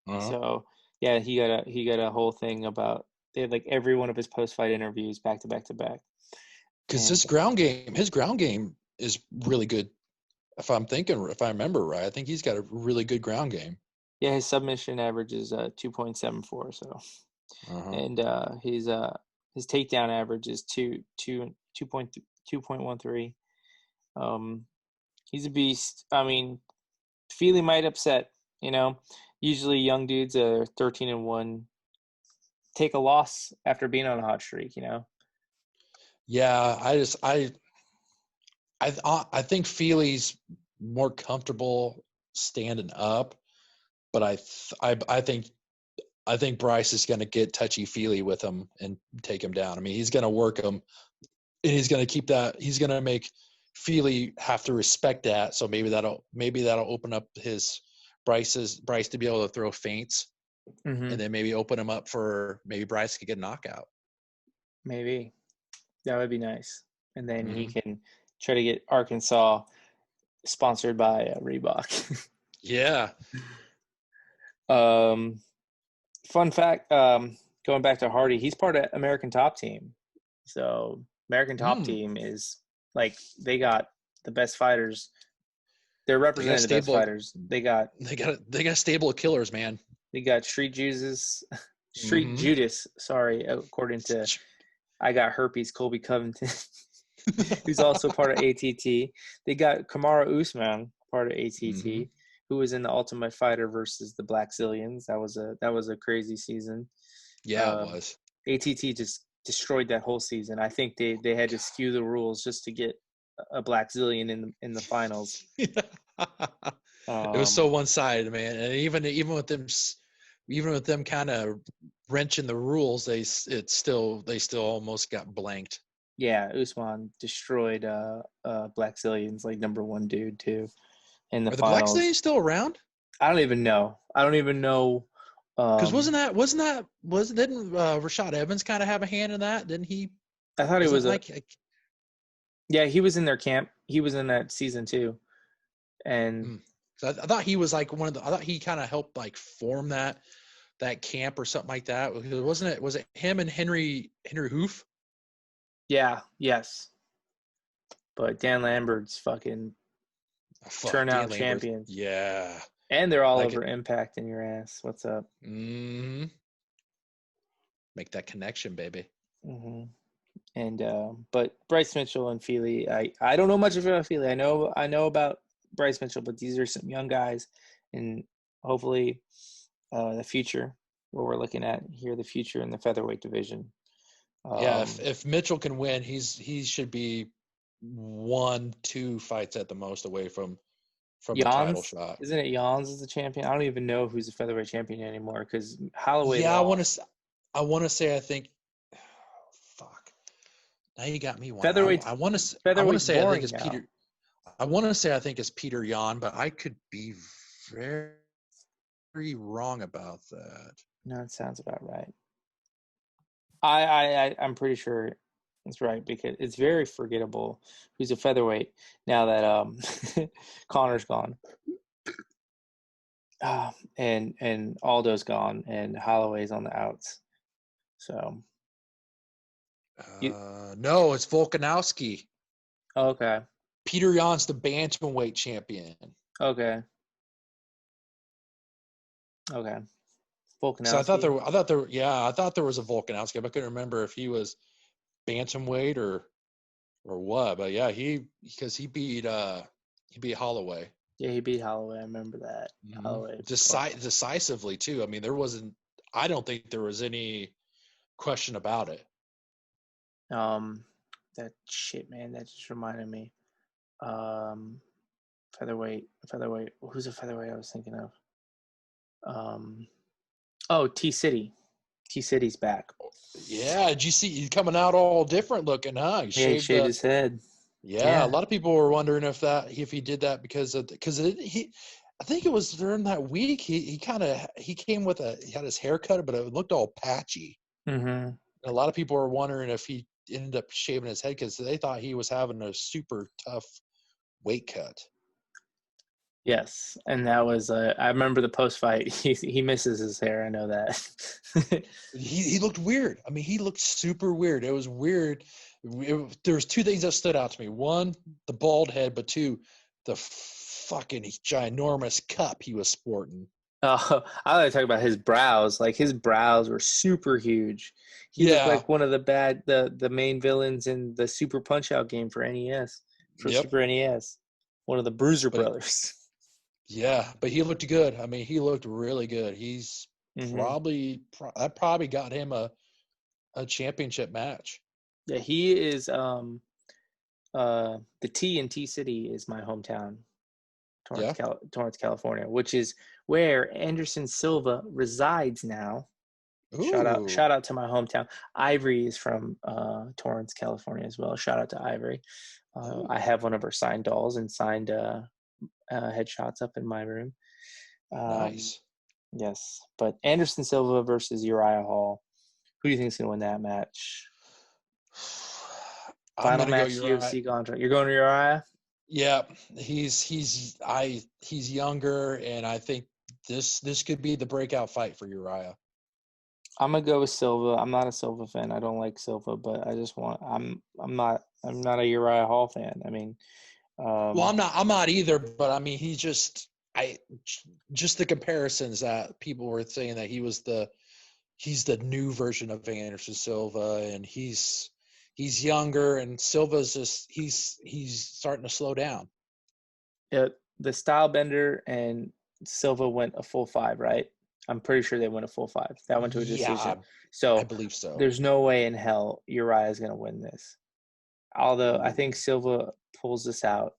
Uh-huh. So yeah, he got a whole thing about. They had like every one of his post-fight interviews back to back to back. Because his ground game is really good. If I remember right, I think he's got a really good ground game. Yeah, his submission average is 2.74. So, and his takedown average is 2.13. He's a beast. I mean, Feely might upset. Usually young dudes are 13-1. Take a loss after being on a hot streak, Yeah, I think Feely's more comfortable standing up, but I think Bryce is going to get touchy-feely with him and take him down. I mean, he's going to work him, and he's going to keep that. He's going to make Feely have to respect that. So maybe that'll open up Bryce to be able to throw feints. Mm-hmm. And then maybe open him up for maybe Bryce could get a knockout. Maybe. That would be nice. And then he can try to get Arkansas sponsored by Reebok. Yeah. Fun fact, going back to Hardy, he's part of American Top Team. So American Top Team is like they got the best fighters. They're representing the best fighters. They got stable of killers, man. They got Street Judas, sorry, according to I Got Herpes, Colby Covington, who's also part of ATT. They got Kamaru Usman, part of ATT, who was in the Ultimate Fighter versus the Black Zillions. That was a crazy season. Yeah, it was. ATT just destroyed that whole season. I think they had to skew the rules just to get a Black Zillion in the finals. It was so one-sided, man. And even with them kind of wrenching the rules, they still almost got blanked. Yeah, Usman destroyed Black Zillions, like number 1 dude too. In the finals. Black Zillions still around? I don't even know. Because didn't Rashad Evans kind of have a hand in that? Didn't he? I thought he was yeah, he was in their camp. He was in that season too, and so I thought he was like I thought he kind of helped like form that camp or something like that. Was it him and Henry Hoof? Yeah. Yes. But Dan Lambert's fucking turnout champions. Yeah. And they're all over Impact in your ass. What's up? Mm-hmm. Make that connection, baby. Mm-hmm. And but Bryce Mitchell and Feely, I don't know much about Feely. I know about Bryce Mitchell, but these are some young guys, and hopefully the future, what we're looking at here, the future in the featherweight division. If Mitchell can win, he should be 1-2 fights at the most away from a title shot. Isn't it Jans is the champion? I don't even know who's the featherweight champion anymore because Holloway. Yeah, lost. I want to say I think. Fuck. Now you got me. Featherweight. I want to say boring, I think it's now. Peter. I want to say I think it's Peter Yan, but I could be very, very wrong about that. No, it sounds about right. I'm pretty sure it's right because it's very forgettable who's a featherweight now that Connor's gone. And Aldo's gone and Holloway's on the outs. So No, it's Volkanovski. okay. Peter Yan's the bantamweight champion. Okay. Volkanovski. So I thought there was a Volkanovski, but I couldn't remember if he was bantamweight or what. But yeah, because he beat Holloway. Yeah, he beat Holloway. I remember that. Mm-hmm. Holloway decisively too. I mean, I don't think there was any question about it. That shit, man. That just reminded me. Featherweight. Who's a featherweight I was thinking of? T-City. T-City's back. Yeah, did you see he's coming out all different looking, huh? He shaved his head. Yeah, a lot of people were wondering if he did that because I think it was during that week he came with he had his hair cut, but it looked all patchy. Mm-hmm. A lot of people were wondering if he ended up shaving his head because they thought he was having a super tough weight cut. Yes, and that was I remember the post fight. He misses his hair. I know that. He looked weird. I mean, he looked super weird. It was weird. There was two things that stood out to me. One, the bald head, but two, the fucking ginormous cup he was sporting. I like to talk about his brows. Like his brows were super huge. He looked like one of the main villains in the Super Punch-Out game for NES. Super NES. One of the Bruiser brothers. Yeah, but he looked good. I mean, he looked really good. He's probably got him a championship match. Yeah, he is the T in T-City is my hometown. Torrance, California, which is where Anderson Silva resides now. Ooh. Shout out to my hometown. Ivory is from Torrance, California as well. Shout out to Ivory. I have one of her signed dolls and signed headshots up in my room. Nice. Yes, but Anderson Silva versus Uriah Hall. Who do you think is going to win that match? Final match UFC contract. You're going to Uriah? Yeah, he's younger, and I think this could be the breakout fight for Uriah. I'm gonna go with Silva. I'm not a Silva fan. I don't like Silva, but I just want. I'm not a Uriah Hall fan. I mean, well, I'm not either. But I mean, just the comparisons that people were saying that he's the new version of Anderson Silva, and he's younger, and Silva's just he's starting to slow down. Yeah, the style bender and Silva went a full 5, right? I'm pretty sure they went a full 5. That went to a decision. Yeah, so I believe so. There's no way in hell Uriah is going to win this. Although I think Silva pulls this out.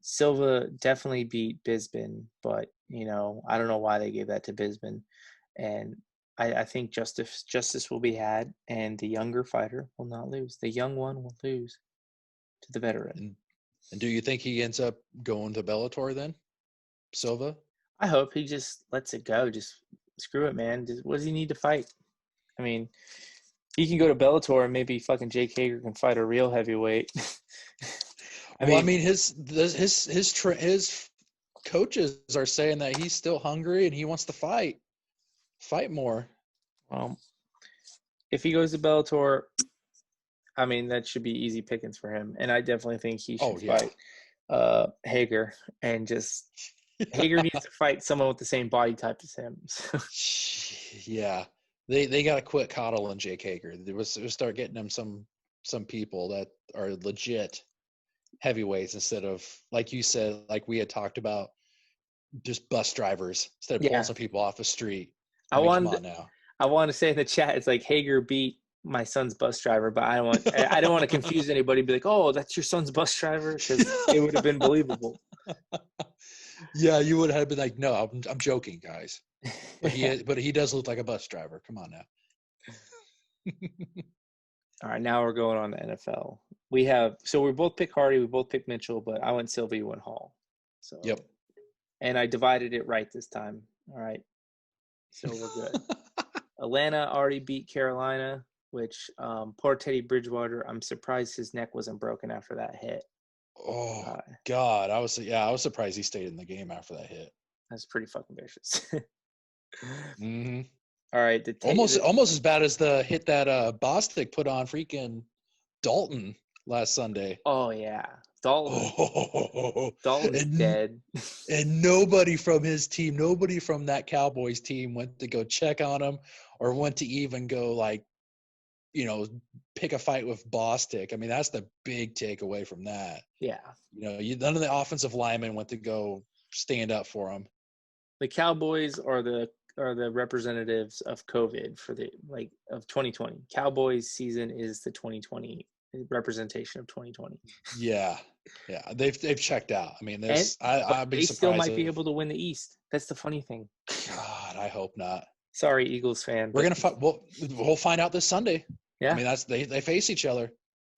Silva definitely beat Bisping, but I don't know why they gave that to Bisping. And I think justice will be had, and the younger fighter will not lose. The young one will lose to the veteran. And do you think he ends up going to Bellator then, Silva? I hope he just lets it go. Just screw it, man. What does he need to fight? I mean, he can go to Bellator and maybe fucking Jake Hager can fight a real heavyweight. I mean, his coaches are saying that he's still hungry and he wants to fight more. Well, if he goes to Bellator, I mean, that should be easy pickings for him. And I definitely think he should fight Hager, and just Hager needs to fight someone with the same body type as him. Yeah, they got to quit coddling Jake Hager. They was start getting him some people that are legit heavyweights instead of, like you said, like we had talked about, just bus drivers instead of pulling some people off the street. Come on now. I want to say in the chat, it's like Hager beat my son's bus driver, but I don't want to confuse anybody. Be like, oh, that's your son's bus driver, because it would have been believable. Yeah, you would have been like, no, I'm joking, guys. But he does look like a bus driver. Come on now. All right, now we're going on to NFL. We both picked Hardy, we both picked Mitchell, but I went Sylvie, you went Hall. So Yep. And I divided it right this time. All right. So we're good. Atlanta already beat Carolina, which poor Teddy Bridgewater, I'm surprised his neck wasn't broken after that hit. Oh God, I was surprised he stayed in the game after that hit. That's pretty fucking vicious. Mm-hmm. All right, Almost as bad as the hit that Bostic put on freaking Dalton last Sunday. Oh yeah, Dalton's dead. And nobody from his team, nobody from that Cowboys team went to go check on him or went to even go pick a fight with Bostic. I mean, that's the big takeaway from that. Yeah. None of the offensive linemen went to go stand up for him. The Cowboys are the representatives of COVID of 2020. Cowboys season is the 2020 representation of 2020. Yeah, they've checked out. I mean, I'd be surprised. They still might be able to win the East. That's the funny thing. God, I hope not. Sorry, Eagles fan. We're gonna we'll find out this Sunday. Yeah, I mean they face each other.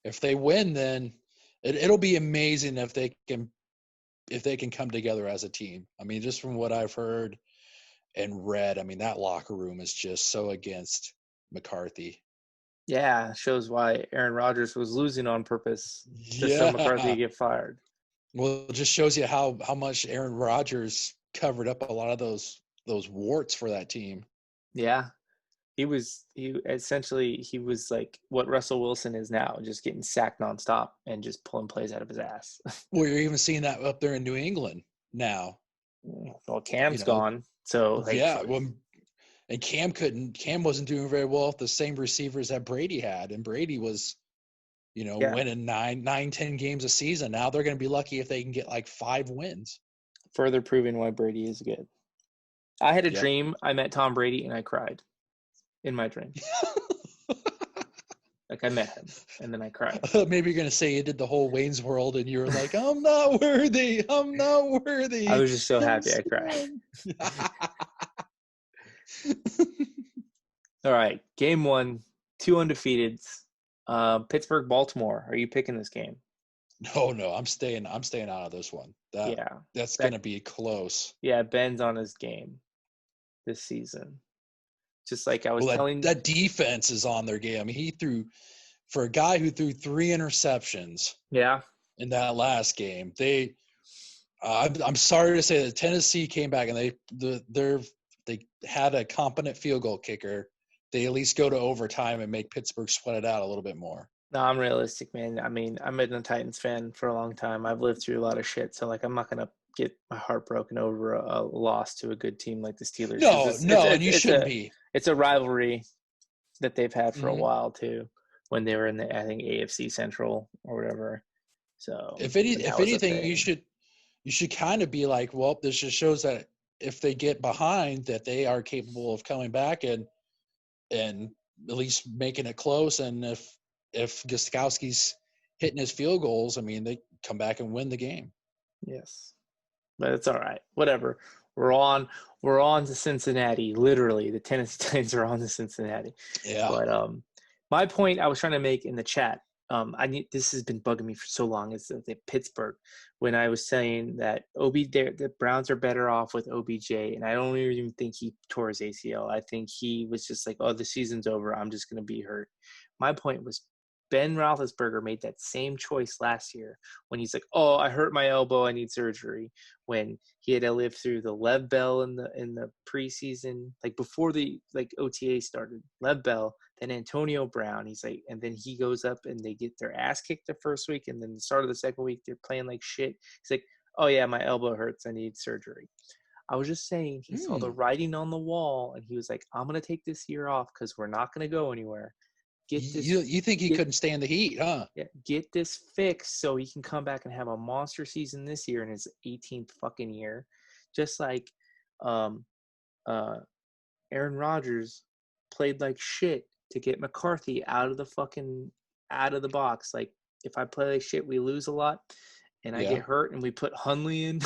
If they win, then it'll be amazing if they can come together as a team. I mean, just from what I've heard and read, I mean, that locker room is just so against McCarthy. Yeah, shows why Aaron Rodgers was losing on purpose just so McCarthy could get fired. Well, it just shows you how much Aaron Rodgers covered up a lot of those warts for that team. Yeah. He was like what Russell Wilson is now, just getting sacked nonstop and just pulling plays out of his ass. Well, you're even seeing that up there in New England now. Well, Cam's gone. So and Cam wasn't doing very well with the same receivers that Brady had. And Brady was, winning 9-10 games a season. Now they're going to be lucky if they can get like 5 wins. Further proving why Brady is good. I had a dream. I met Tom Brady and I cried in my dream. Like I met him and then I cried. Maybe you're going to say you did the whole Wayne's World and you were like, I'm not worthy. I'm not worthy. I was just so happy I cried. All right. Game 1, 2 undefeateds. Pittsburgh, Baltimore. Are you picking this game? No. I'm staying out of this one. That's going to be close. Yeah. Ben's on his game this season. Just like I was telling you. That defense is on their game. I mean, he threw for a guy who threw 3 interceptions. Yeah. In that last game, I'm sorry to say that Tennessee came back and they had a competent field goal kicker. They at least go to overtime and make Pittsburgh sweat it out a little bit more. No, I'm realistic, man. I mean, I've been a Titans fan for a long time. I've lived through a lot of shit, so I'm not gonna get my heart broken over a loss to a good team like the Steelers. No, you shouldn't be. It's a rivalry that they've had for a while too, when they were in the AFC Central or whatever. So if anything, you should kind of be like, well, this just shows that if they get behind, that they are capable of coming back and at least making it close. And if Gostkowski's hitting his field goals, I mean, they come back and win the game. Yes, but it's all right. Whatever. We're on to Cincinnati. Literally, the Tennessee Titans are on to Cincinnati. Yeah. But my point I was trying to make in the chat, this has been bugging me for so long, is the Pittsburgh, when I was saying that the Browns are better off with OBJ, and I don't even think he tore his ACL. I think he was just like, oh, the season's over. I'm just going to be hurt. My point was, Ben Roethlisberger made that same choice last year when he's like, oh, I hurt my elbow, I need surgery, when he had to live through the Lev Bell in the preseason, like before the OTA started, Lev Bell, then Antonio Brown. He's like, and then he goes up and they get their ass kicked the first week, and then the start of the second week they're playing like shit. He's like, oh yeah, my elbow hurts, I need surgery. I was just saying he saw the writing on the wall, and he was like, I'm gonna take this year off because we're not gonna go anywhere. You think he couldn't stand the heat, huh? Yeah, get this fixed so he can come back and have a monster season this year in his 18th fucking year. Just like Aaron Rodgers played like shit to get McCarthy out of the box. Like, if I play like shit, we lose a lot, and I get hurt, and we put Hundley in,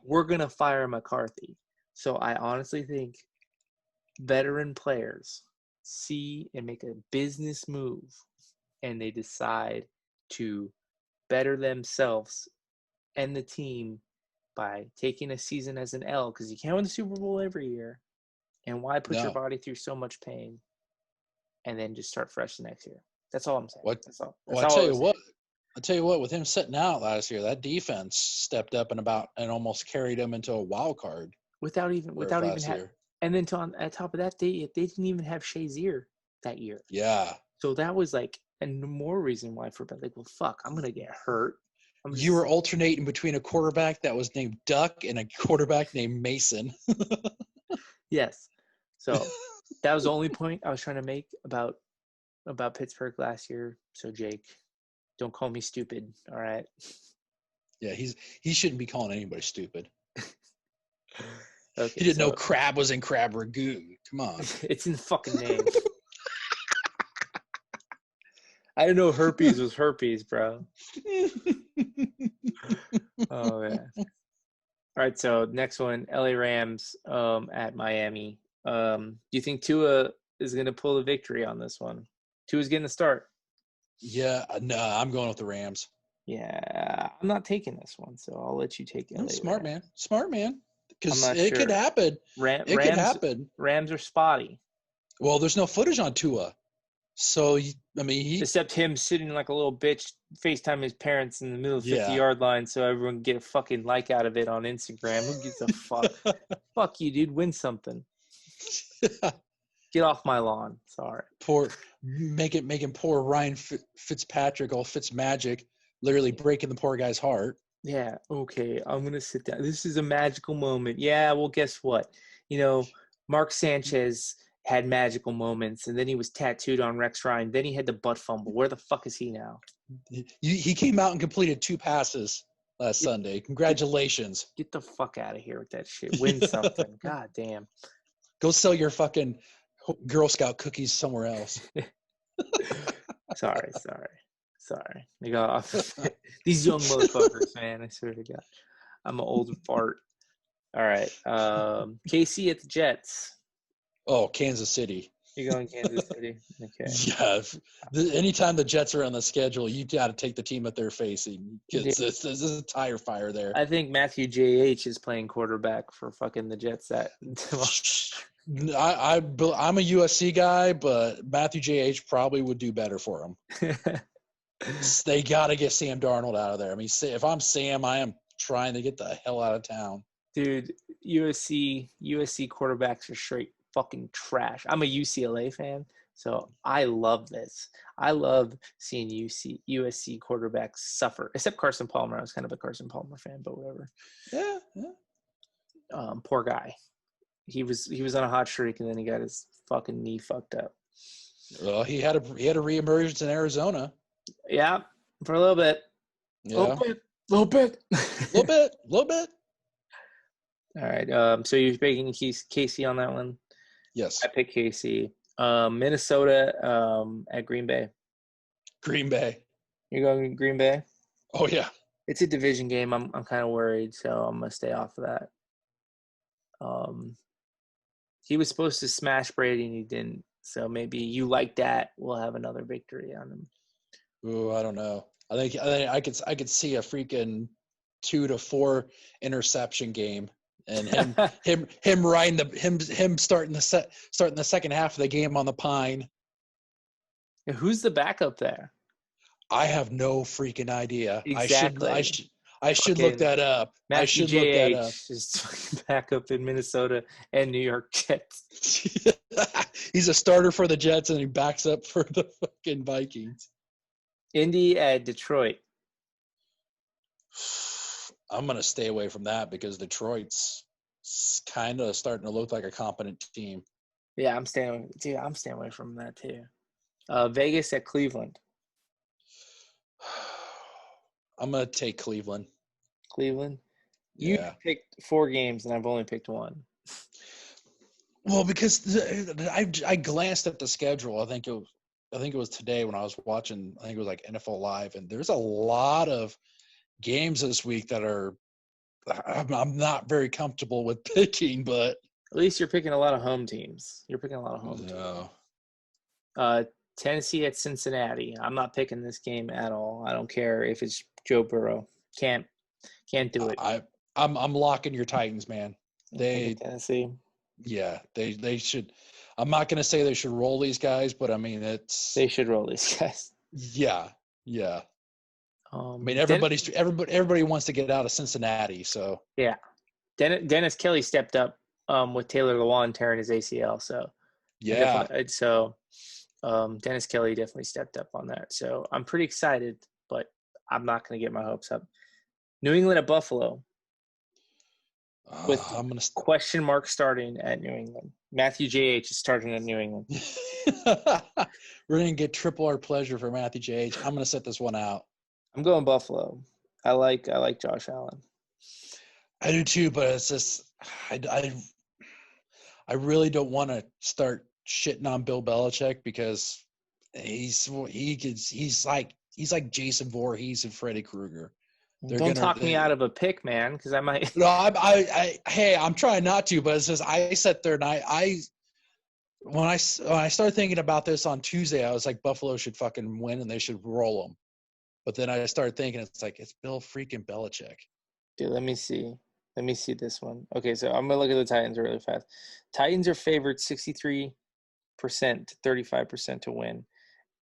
we're gonna fire McCarthy. So I honestly think veteran players see and make a business move, and they decide to better themselves and the team by taking a season as an L, because you can't win the Super Bowl every year. And why put your No. body through so much pain and then just start fresh the next year? That's all I'm saying. What? That's all. Well, That's all I was saying. I'll tell you what, with him sitting out last year, that defense stepped up and almost carried him into a wild card. Without even having, and then on top of that, they didn't even have Ceizar that year. Yeah. So that was like, and more reason why for like, well, fuck, I'm gonna get hurt. You were alternating between a quarterback that was named Duck and a quarterback named Mason. Yes. So that was the only point I was trying to make about Pittsburgh last year. So Jake, don't call me stupid, all right? Yeah, he shouldn't be calling anybody stupid. Okay, He didn't know crab was in crab ragout. Come on. It's in the fucking name. I didn't know herpes was herpes, bro. Oh man. All right, so next one, LA Rams at Miami. Do you think Tua is going to pull the victory on this one? Tua's getting the start. Yeah, no, I'm going with the Rams. Yeah, I'm not taking this one, so I'll let you take it. Smart man. Because it could happen. It could happen. Rams are spotty. Well, there's no footage on Tua. So, except him sitting like a little bitch, FaceTime his parents in the middle of the 50-yard line so everyone can get a fucking like out of it on Instagram. Who gives a fuck? Fuck you, dude. Win something. Get off my lawn. Sorry. Making poor Ryan Fitzpatrick all Fitzmagic, literally breaking the poor guy's heart. Yeah, okay, I'm going to sit down. This is a magical moment. Yeah, well, guess what? Mark Sanchez had magical moments, and then he was tattooed on Rex Ryan. Then he had the butt fumble. Where the fuck is he now? He came out and completed 2 passes last Sunday. Congratulations. Get the fuck out of here with that shit. Win something. God damn. Go sell your fucking Girl Scout cookies somewhere else. Sorry. They got off. These young motherfuckers, man. I swear to God. I'm an old fart. All right. KC at the Jets. Oh, Kansas City. You're going Kansas City? Okay. Yeah. Anytime the Jets are on the schedule, you got to take the team that they're facing. This is a tire fire there. I think Matthew J.H. is playing quarterback for fucking the Jets. I'm a USC guy, but Matthew J.H. probably would do better for him. They got to get Sam Darnold out of there. I mean, if I'm Sam, I am trying to get the hell out of town. Dude, USC quarterbacks are straight fucking trash. I'm a UCLA fan, so I love this. I love seeing USC quarterbacks suffer, except Carson Palmer. I was kind of a Carson Palmer fan, but whatever. Yeah. Poor guy. He was on a hot streak, and then he got his fucking knee fucked up. Well, he had a reemergence in Arizona. Yeah, for a little bit. Yeah. Little bit. Little bit. All right. So you're picking KC on that one? Yes. I pick KC. Minnesota at Green Bay. Green Bay. You're going Green Bay? Oh yeah. It's a division game. I'm kind of worried, so I'm gonna stay off of that. He was supposed to smash Brady and he didn't. So maybe you like that. We'll have another victory on him. Ooh, I don't know. I think I could see a freaking 2 to 4 interception game, and him riding him starting the second half of the game on the pine. Who's the backup there? I have no freaking idea. Exactly. I should look that up. Matthew J.H. is backup in Minnesota and New York Jets. He's a starter for the Jets and he backs up for the fucking Vikings. Indy at Detroit. I'm going to stay away from that because Detroit's kind of starting to look like a competent team. Yeah, I'm staying away from that too. Vegas at Cleveland. I'm going to take Cleveland. Cleveland? You picked 4 games and I've only picked 1. Well, because I glanced at the schedule. I think it was today when I was watching. I think it was like NFL Live, and there's a lot of games this week that I'm not very comfortable with picking. But at least you're picking a lot of home teams. You're picking a lot of home teams. Tennessee at Cincinnati. I'm not picking this game at all. I don't care if it's Joe Burrow. Can't do it. I'm locking your Titans, man. They Tennessee. Yeah, they should. I'm not going to say they should roll these guys, but I mean they should roll these guys. Yeah. I mean everybody wants to get out of Cincinnati, so yeah. Dennis Kelly stepped up with Taylor Lewan tearing his ACL, so yeah. Dennis Kelly definitely stepped up on that. So I'm pretty excited, but I'm not going to get my hopes up. New England at Buffalo. With question mark starting at New England. Matthew J.H. is starting at New England. We're going to get triple our pleasure for Matthew J.H. I'm going to set this one out. I'm going Buffalo. I like Josh Allen. I do too, but it's just I really don't want to start shitting on Bill Belichick because he's like Jason Voorhees and Freddy Krueger. Don't talk me out of a pick, man, because I might. No, I'm trying not to, but it's just I sat there and when I started thinking about this on Tuesday, I was like Buffalo should fucking win and they should roll them. But then I started thinking it's Bill freaking Belichick. Dude, let me see this one. Okay, so I'm gonna look at the Titans really fast. Titans are favored 63% to 35% to win,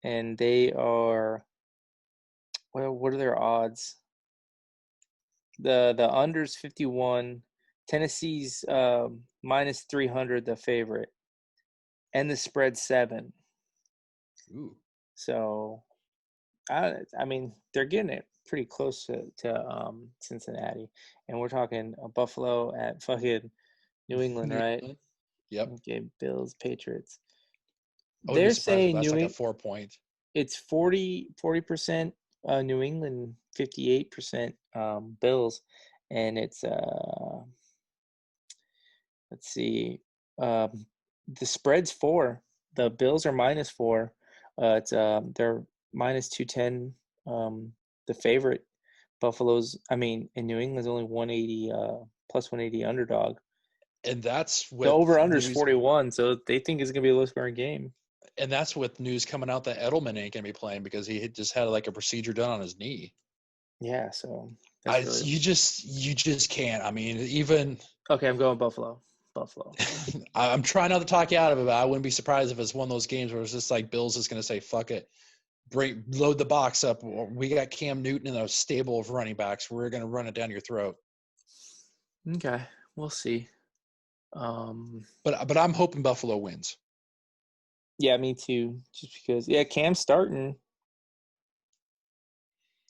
and they are. Well, what are their odds? The under's 51. Tennessee's minus 300, the favorite, and the spread 7. Ooh. So, I mean, they're getting it pretty close to Cincinnati, and we're talking Buffalo at fucking New England, right? Yep. Okay, Bills, Patriots. They're saying that's like a 4-point. It's 40% New England, 58% Bills, and it's let's see, the spread's 4. The Bills are minus 4. They're minus 210. The favorite, in New England's only 180 plus 180 underdog. And that's with the over under is 41, so they think it's gonna be a low scoring game. And that's with news coming out that Edelman ain't gonna be playing because he just had like a procedure done on his knee. Yeah, so you just can't. I mean, even okay, I'm going Buffalo. I'm trying not to talk you out of it, but I wouldn't be surprised if it's one of those games where it's just like Bills is gonna say, "Fuck it, load the box up. We got Cam Newton and a stable of running backs. We're gonna run it down your throat." Okay, we'll see. But I'm hoping Buffalo wins. Yeah, me too. Just because, Cam's starting.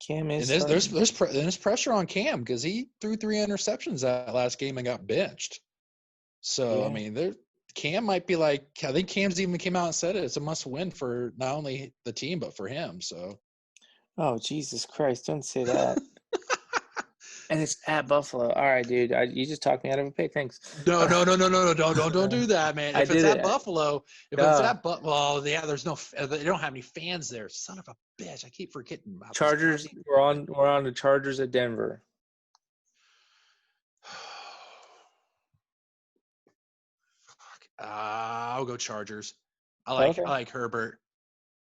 Cam is. And there's pressure on Cam because he threw 3 interceptions that last game and got benched. So I mean, Cam might be like. I think Cam's even came out and said it's a must-win for not only the team but for him. So. Oh Jesus Christ! Don't say that. And it's at Buffalo. All right, dude. You just talked me out of a pick. Thanks. No. Don't do that, man. If it's at Buffalo, there's no. They don't have any fans there. Son of a bitch! I keep forgetting about Chargers. We're on the Chargers at Denver. I'll go Chargers. I like Herbert.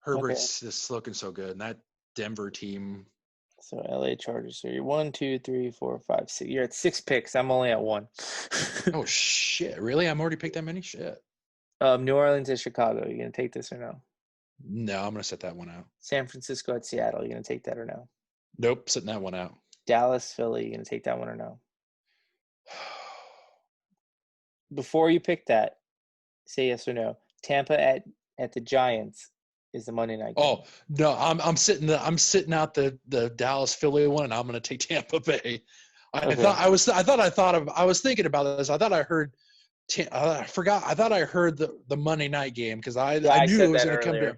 Herbert's just looking so good, and that Denver team. So LA Chargers. So you're 1, 2, 3, 4, 5, 6. You're at 6 picks. I'm only at 1. Oh shit! Really? I'm already picked that many? Shit. New Orleans at Chicago. You gonna take this or no? No, I'm gonna set that one out. San Francisco at Seattle. You gonna take that or no? Nope, setting that one out. Dallas, Philly. You gonna take that one or no? Before you pick that, say yes or no. Tampa at the Giants is the Monday night game. Oh no, I'm sitting out the Dallas Philly one, and I'm going to take Tampa Bay. I was thinking about this. I thought I heard. I forgot. I thought I heard the Monday night game because I knew it was going to come to.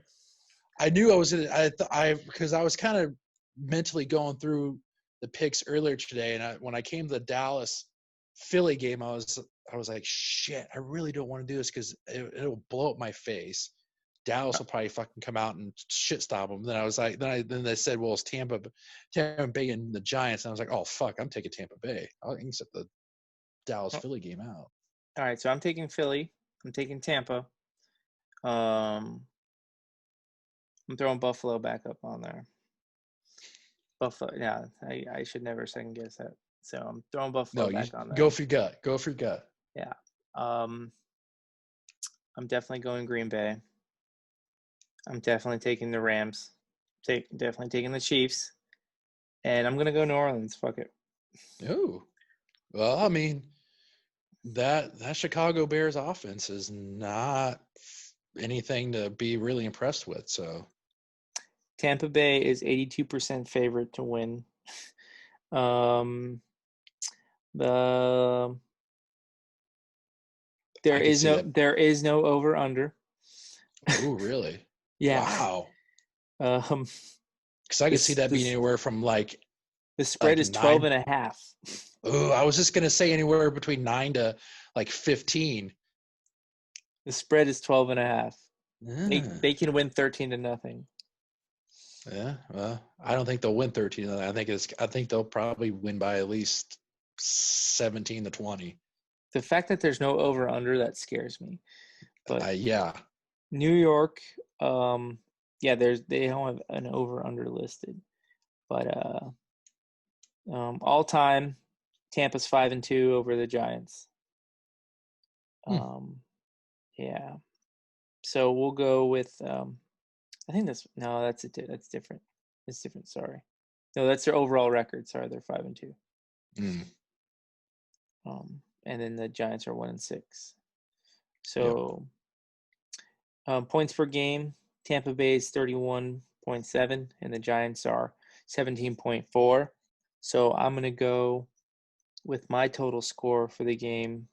I knew I was going to. Because I was kind of mentally going through the picks earlier today, and when I came to the Dallas Philly game, I was like, shit, I really don't want to do this because it'll blow up my face. Dallas will probably fucking come out and shit stop them. Then I was like, then they said, well, it's Tampa Bay and the Giants. And I was like, oh fuck, I'm taking Tampa Bay. I can set the Dallas Philly game out. All right, so I'm taking Philly. I'm taking Tampa. I'm throwing Buffalo back up on there. Buffalo, yeah, I should never second guess that. So I'm throwing Buffalo No, you back on there. go for your gut. Go for your gut. Yeah. I'm definitely going Green Bay. I'm definitely taking the Rams. Definitely taking the Chiefs. And I'm gonna go New Orleans. Fuck it. Oh, well, I mean, that Chicago Bears offense is not anything to be really impressed with. So Tampa Bay is 82% favorite to win. The I can see that. there is no over under. Oh, really? Yeah. Wow. Um, Because I could see that being anywhere from the spread is 12 and a half. Oh, I was just gonna say anywhere between 9 to 15. The spread is 12 and a half. Yeah. They can win 13-0. Yeah. Well, I don't think they'll win 13. I think they'll probably win by at least 17-20. The fact that there's no over under, that scares me. But yeah. New York, they don't have an over under listed. But all time, Tampa's 5-2 over the Giants. Yeah. So we'll go with I think that's different. It's different, sorry. No, that's their overall record. Sorry, they're 5-2. And then the Giants are 1-6. So points per game, Tampa Bay is 31.7 and the Giants are 17.4. So I'm gonna go with my total score for the game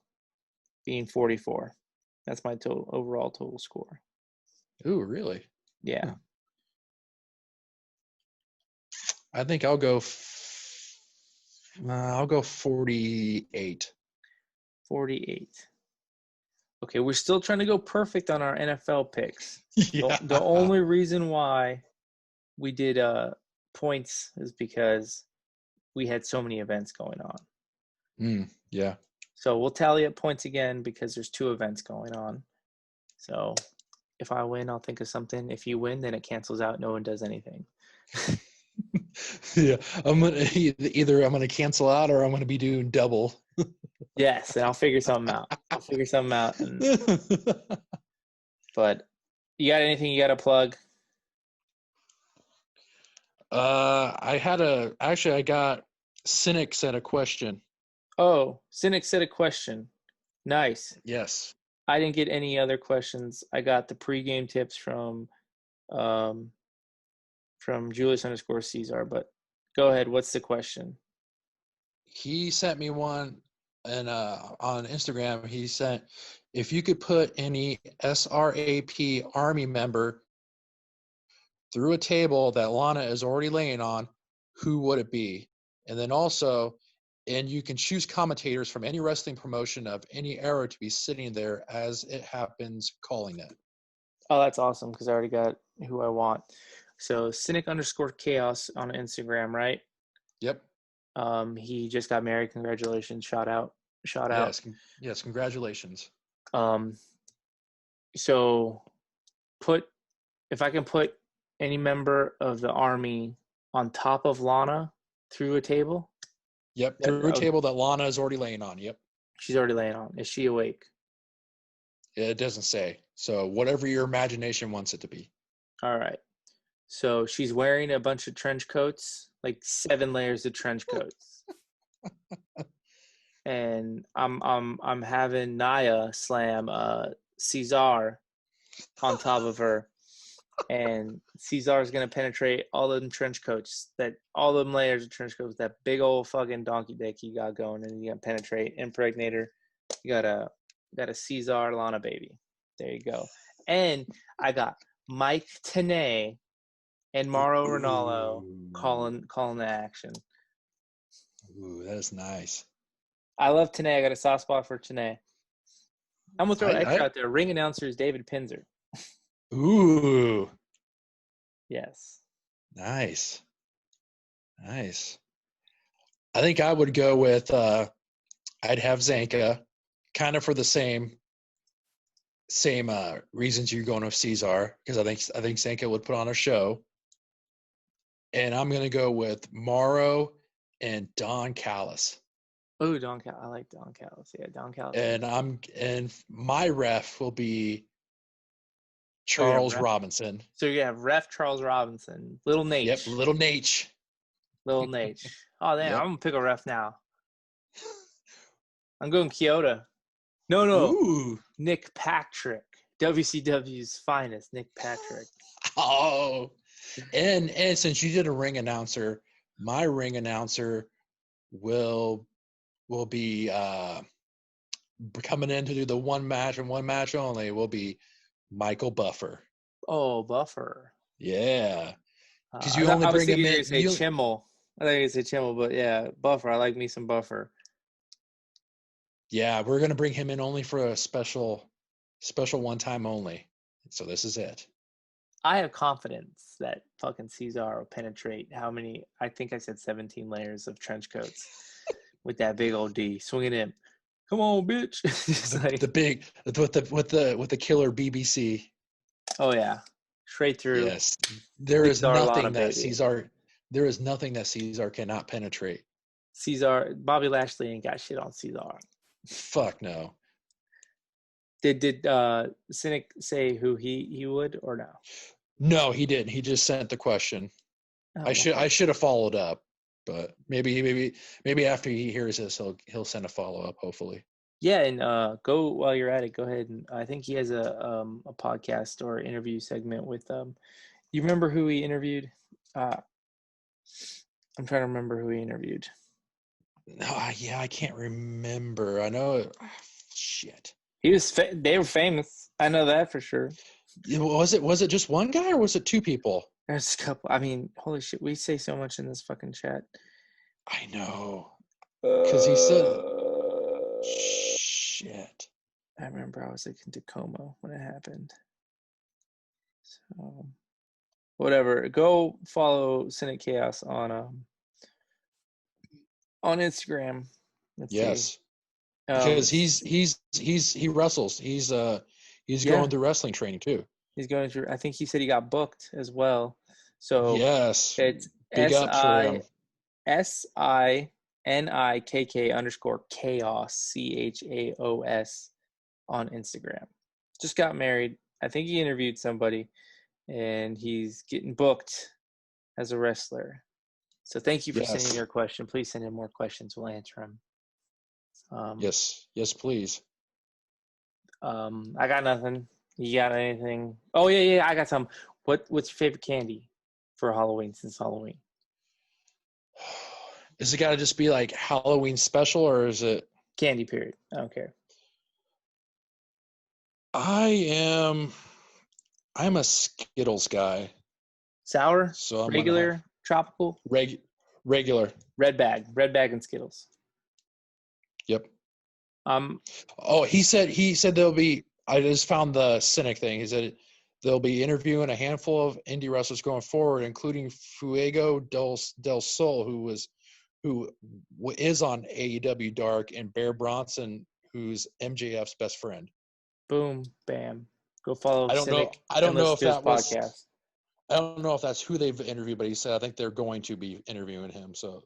being 44. That's my overall total score. Ooh, really? Yeah. I think I'll go 48. 48. Okay, we're still trying to go perfect on our NFL picks. Yeah. The only reason why we did points is because we had so many events going on. Yeah. So we'll tally up points again because there's 2 events going on. So if I win, I'll think of something. If you win, then it cancels out. No one does anything. Yeah, I'm gonna cancel out or I'm gonna be doing double. Yes, and I'll figure something out. But you got anything you got to plug? I got Cynic said a question. Oh, Cynic said a question. Nice. Yes. I didn't get any other questions. I got the pregame tips from Julius_Ceizar, but go ahead. What's the question? He sent me one, and on Instagram he sent, if you could put any SRAP Army member through a table that Lana is already laying on, who would it be? And then also, and you can choose commentators from any wrestling promotion of any era to be sitting there as it happens, calling it. Oh, that's awesome because I already got who I want. So Cynic_Chaos on Instagram, right? Yep. He just got married. Congratulations. Shout out. Yes, congratulations. So if I can put any member of the Army on top of Lana through a table. Yep, through a table that Lana is already laying on. Yep. She's already laying on. Is she awake? It doesn't say. So whatever your imagination wants it to be. All right. So she's wearing a bunch of trench coats, like 7 layers of trench coats. And I'm having Naya slam Ceizar on top of her. And Ceizar is gonna penetrate all them trench coats, all them layers of trench coats, that big old fucking donkey dick you got going, and you gotta penetrate, impregnate her. You got a Ceizar Lana baby. There you go. And I got Mike Tenay and Mauro Ranallo calling the action. Ooh, that is nice. I love Tenay. I got a soft spot for Tenay. I'm gonna throw an extra out there. Ring announcer is David Pinzer. Ooh. Yes. Nice. I think I would go with I'd have Zanka, kind of for the same same reasons you're going with Ceizar, because I think Sanka would put on a show. And I'm gonna go with Morrow and Don Callis. Oh, Don Callis. I like Don Callis. Yeah, Don Callis. And my ref will be Oh, yeah, Charles ref. Robinson. So you have ref Charles Robinson, Little Nate. Yep, Little Nate. Little Nate. Oh, damn, Yep. I'm gonna pick a ref now. I'm going Kyoto. No. Ooh. Nick Patrick. WCW's finest, Nick Patrick. Oh. And since you did a ring announcer, my ring announcer will be coming in to do the one match and one match only will be Michael Buffer. Oh, Buffer. Yeah. Because I you only was bring him thinking you in. were going to say Chimmel. I thought you were going to say Chimmel, but yeah, Buffer. I like me some Buffer. Yeah, we're going to bring him in only for a special one time only. So this is it. I have confidence that fucking Ceizar will penetrate how many? I think I said 17 layers of trench coats with that big old D swinging in. Come on, bitch! With the killer BBC. Oh yeah, straight through. Yes, there is Ceizar nothing that baby. Ceizar. There is nothing that Ceizar cannot penetrate. Ceizar, Bobby Lashley ain't got shit on Ceizar. Fuck no. Did Cynic say who he would or no? No, he didn't. He just sent the question. Oh, I should have followed up, but maybe after he hears this, he'll send a follow up. Hopefully. Yeah, and go while you're at it. Go ahead, and I think he has a podcast or interview segment with You remember who he interviewed? I'm trying to remember who he interviewed. Yeah, I can't remember. I know. Shit. He was. They were famous. I know that for sure. Was it just one guy or was it two people? There's a couple. I mean, holy shit, we say so much in this fucking chat. I know. Because he said, shit. I remember I was like in Tacoma when it happened. So, whatever. Go follow Cynic Chaos on Instagram. Let's see. Because he wrestles. He's going through wrestling training too. He's going through. I think he said he got booked as well. So yes, it's big up for him. SINIKK_chaos CHAOS on Instagram. Just got married. I think he interviewed somebody, and he's getting booked as a wrestler. So thank you for sending your question. Please send in more questions. We'll answer them. Yes, please. I got nothing. You got anything? Oh yeah, I got some. What's your favorite candy for Halloween since Halloween? Is it got to just be like Halloween special, or is it candy period? I don't care. I'm a Skittles guy. Sour? So I'm regular? Tropical? Regular. Red bag and Skittles. Yep. He said there'll be. I just found the Cynic thing. He said they'll be interviewing a handful of indie wrestlers going forward, including Fuego del Sol, who is on AEW Dark, and Bear Bronson, who's MJF's best friend. Boom, bam. Go follow Cynic. I don't know if that was. Podcast. I don't know if that's who they've interviewed, but he said I think they're going to be interviewing him. So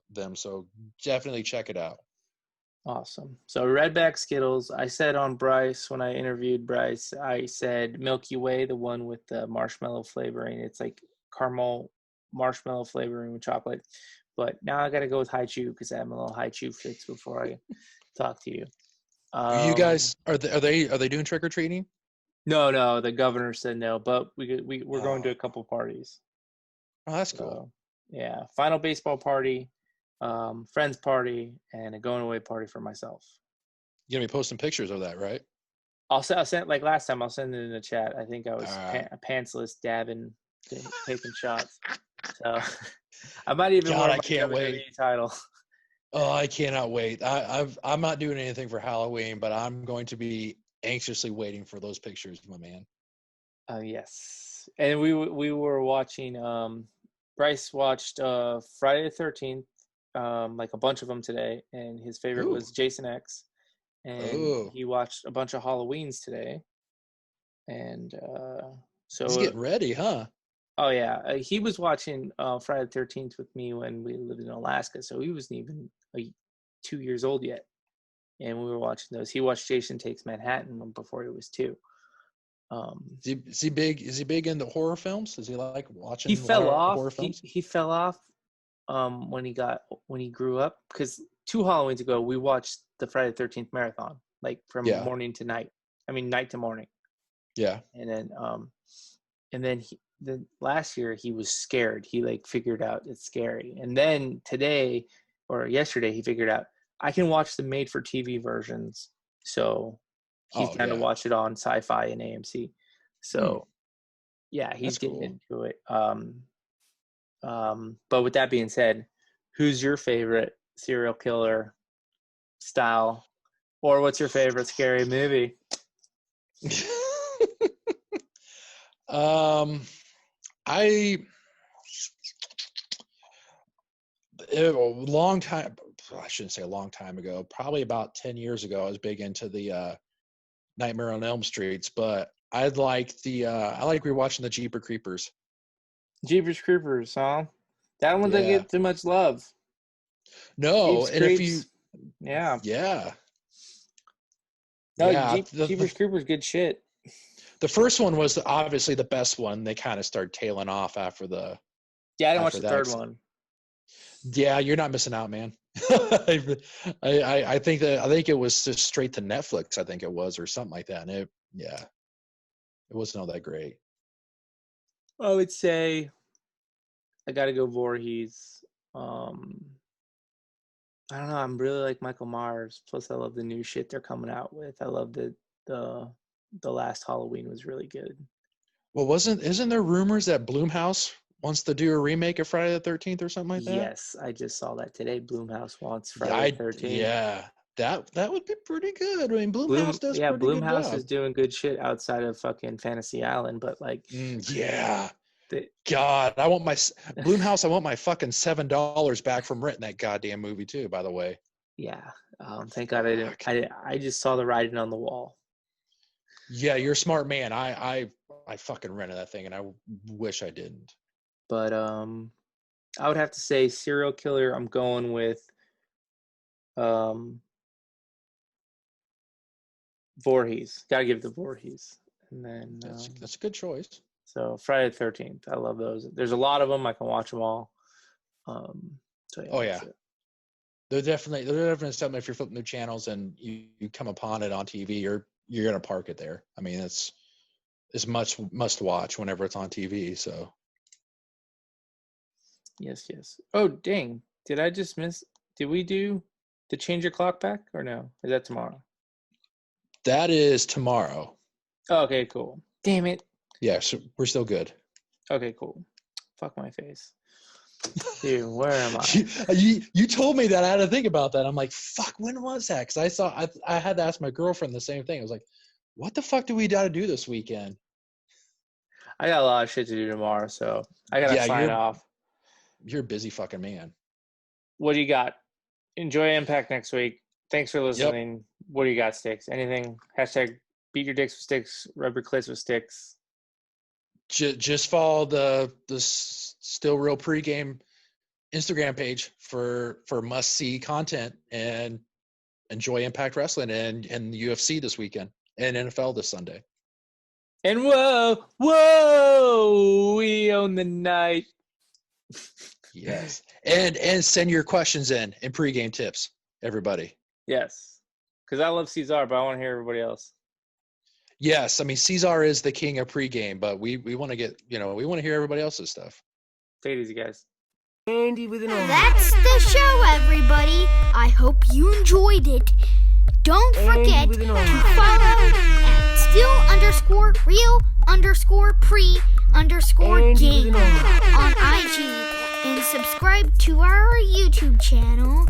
definitely check it out. Awesome. So Redback Skittles. I said on Bryce when I interviewed Bryce, I said Milky Way, the one with the marshmallow flavoring. It's like caramel marshmallow flavoring with chocolate. But now I got to go with High Chew because I have a little High Chew fix before I talk to you. You guys are they doing trick or treating? No. The governor said no, but we're going to a couple parties. Oh, that's cool. Yeah, final baseball party. Friends party and a going away party for myself. You're gonna be posting pictures of that, right? I'll send like last time. I'll send it in the chat. I think I was pantsless, dabbing, taking shots. So I might even wear my WWE title. Oh, I cannot wait. I'm not doing anything for Halloween, but I'm going to be anxiously waiting for those pictures, my man. Yes, and we were watching. Bryce watched Friday the 13th. Like a bunch of them today, and his favorite was Jason X, and he watched a bunch of Halloweens today. And so He's getting ready, huh? Oh yeah, he was watching Friday the 13th with me when we lived in Alaska, so he wasn't even 2 years old yet, and we were watching those. He watched Jason Takes Manhattan before he was 2. Is he big? Is he big into horror films? Does he like watching? He fell off. Horror films? He fell off when he grew up, because 2 Halloweens ago we watched the Friday the 13th marathon, like from morning to night. I mean night to morning. Yeah. And then the last year he was scared. He like figured out it's scary. And then today or yesterday he figured out I can watch the made for TV versions. So he's kind of watched it on Sci-Fi and AMC. So yeah, he's getting into it. But with that being said, who's your favorite serial killer style, or what's your favorite scary movie? A long time, I shouldn't say a long time ago, probably about 10 years ago, I was big into the Nightmare on Elm Streets, but I like rewatching the Jeepers Creepers. Jeepers Creepers, huh? That one doesn't get too much love. No, Jeepers and if Creeps. Yeah. No, Jeepers Creepers, good shit. The first one was obviously the best one. They kind of started tailing off after the. Yeah, I didn't watch the third one. Yeah, you're not missing out, man. I think it was just straight to Netflix. I think it was, or something like that. And it wasn't all that great. I would say I got to go Voorhees. I don't know. I'm really like Michael Myers. Plus, I love the new shit they're coming out with. I love the last Halloween was really good. Well, isn't there rumors that Blumhouse wants to do a remake of Friday the 13th or something like that? Yes, I just saw that today. Blumhouse wants Friday the 13th. Yeah, that would be pretty good. I mean, Blumhouse does pretty good Blumhouse job. is doing good shit outside of fucking Fantasy Island, but like God, I want my Blumhouse. I want my fucking $7 back from renting that goddamn movie too. By the way. Yeah. Thank God I didn't. I just saw the writing on the wall. Yeah, you're a smart man. I fucking rented that thing, and I wish I didn't. But I would have to say serial killer. I'm going with Voorhees. Got to give it to Voorhees, and then that's a good choice. So Friday the 13th. I love those. There's a lot of them. I can watch them all. They're definitely something. If you're flipping through channels and you come upon it on TV, you're gonna park it there. I mean, it's much must watch whenever it's on TV. So. Yes. Oh, dang. Did I just miss? Did we do the change your clock back or no? Is that tomorrow? That is tomorrow. Oh, okay, cool. Damn it. Yeah, so we're still good. Okay, cool. Fuck my face. Dude, where am I? You told me that. I had to think about that. I'm like, fuck, when was that? Because I had to ask my girlfriend the same thing. I was like, what the fuck do we got to do this weekend? I got a lot of shit to do tomorrow, so I got to sign off. You're a busy fucking man. What do you got? Enjoy Impact next week. Thanks for listening. Yep. What do you got, Sticks? Anything? Hashtag beat your dicks with sticks, rub your clits with sticks. Just follow the Still Real pregame Instagram page for must-see content, and enjoy Impact Wrestling and the UFC this weekend and NFL this Sunday. And whoa, we own the night. Yes. And send your questions in pregame tips, everybody. Yes. Because I love Ceizar, but I want to hear everybody else. Yes. I mean, Ceizar is the king of pregame, but we want to get, we want to hear everybody else's stuff. Take it easy, guys. Andy with an That's the show, everybody. I hope you enjoyed it. Don't forget to follow at still_real_pre_game on IG and subscribe to our YouTube channel,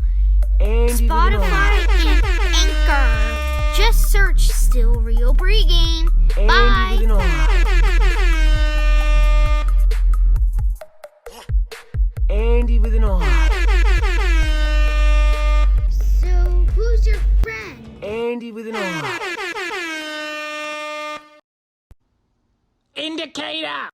Spotify, and Anchor. Just search Still Real Pregame. Bye. Andy with an R. So, who's your friend? Andy with an R. indicator.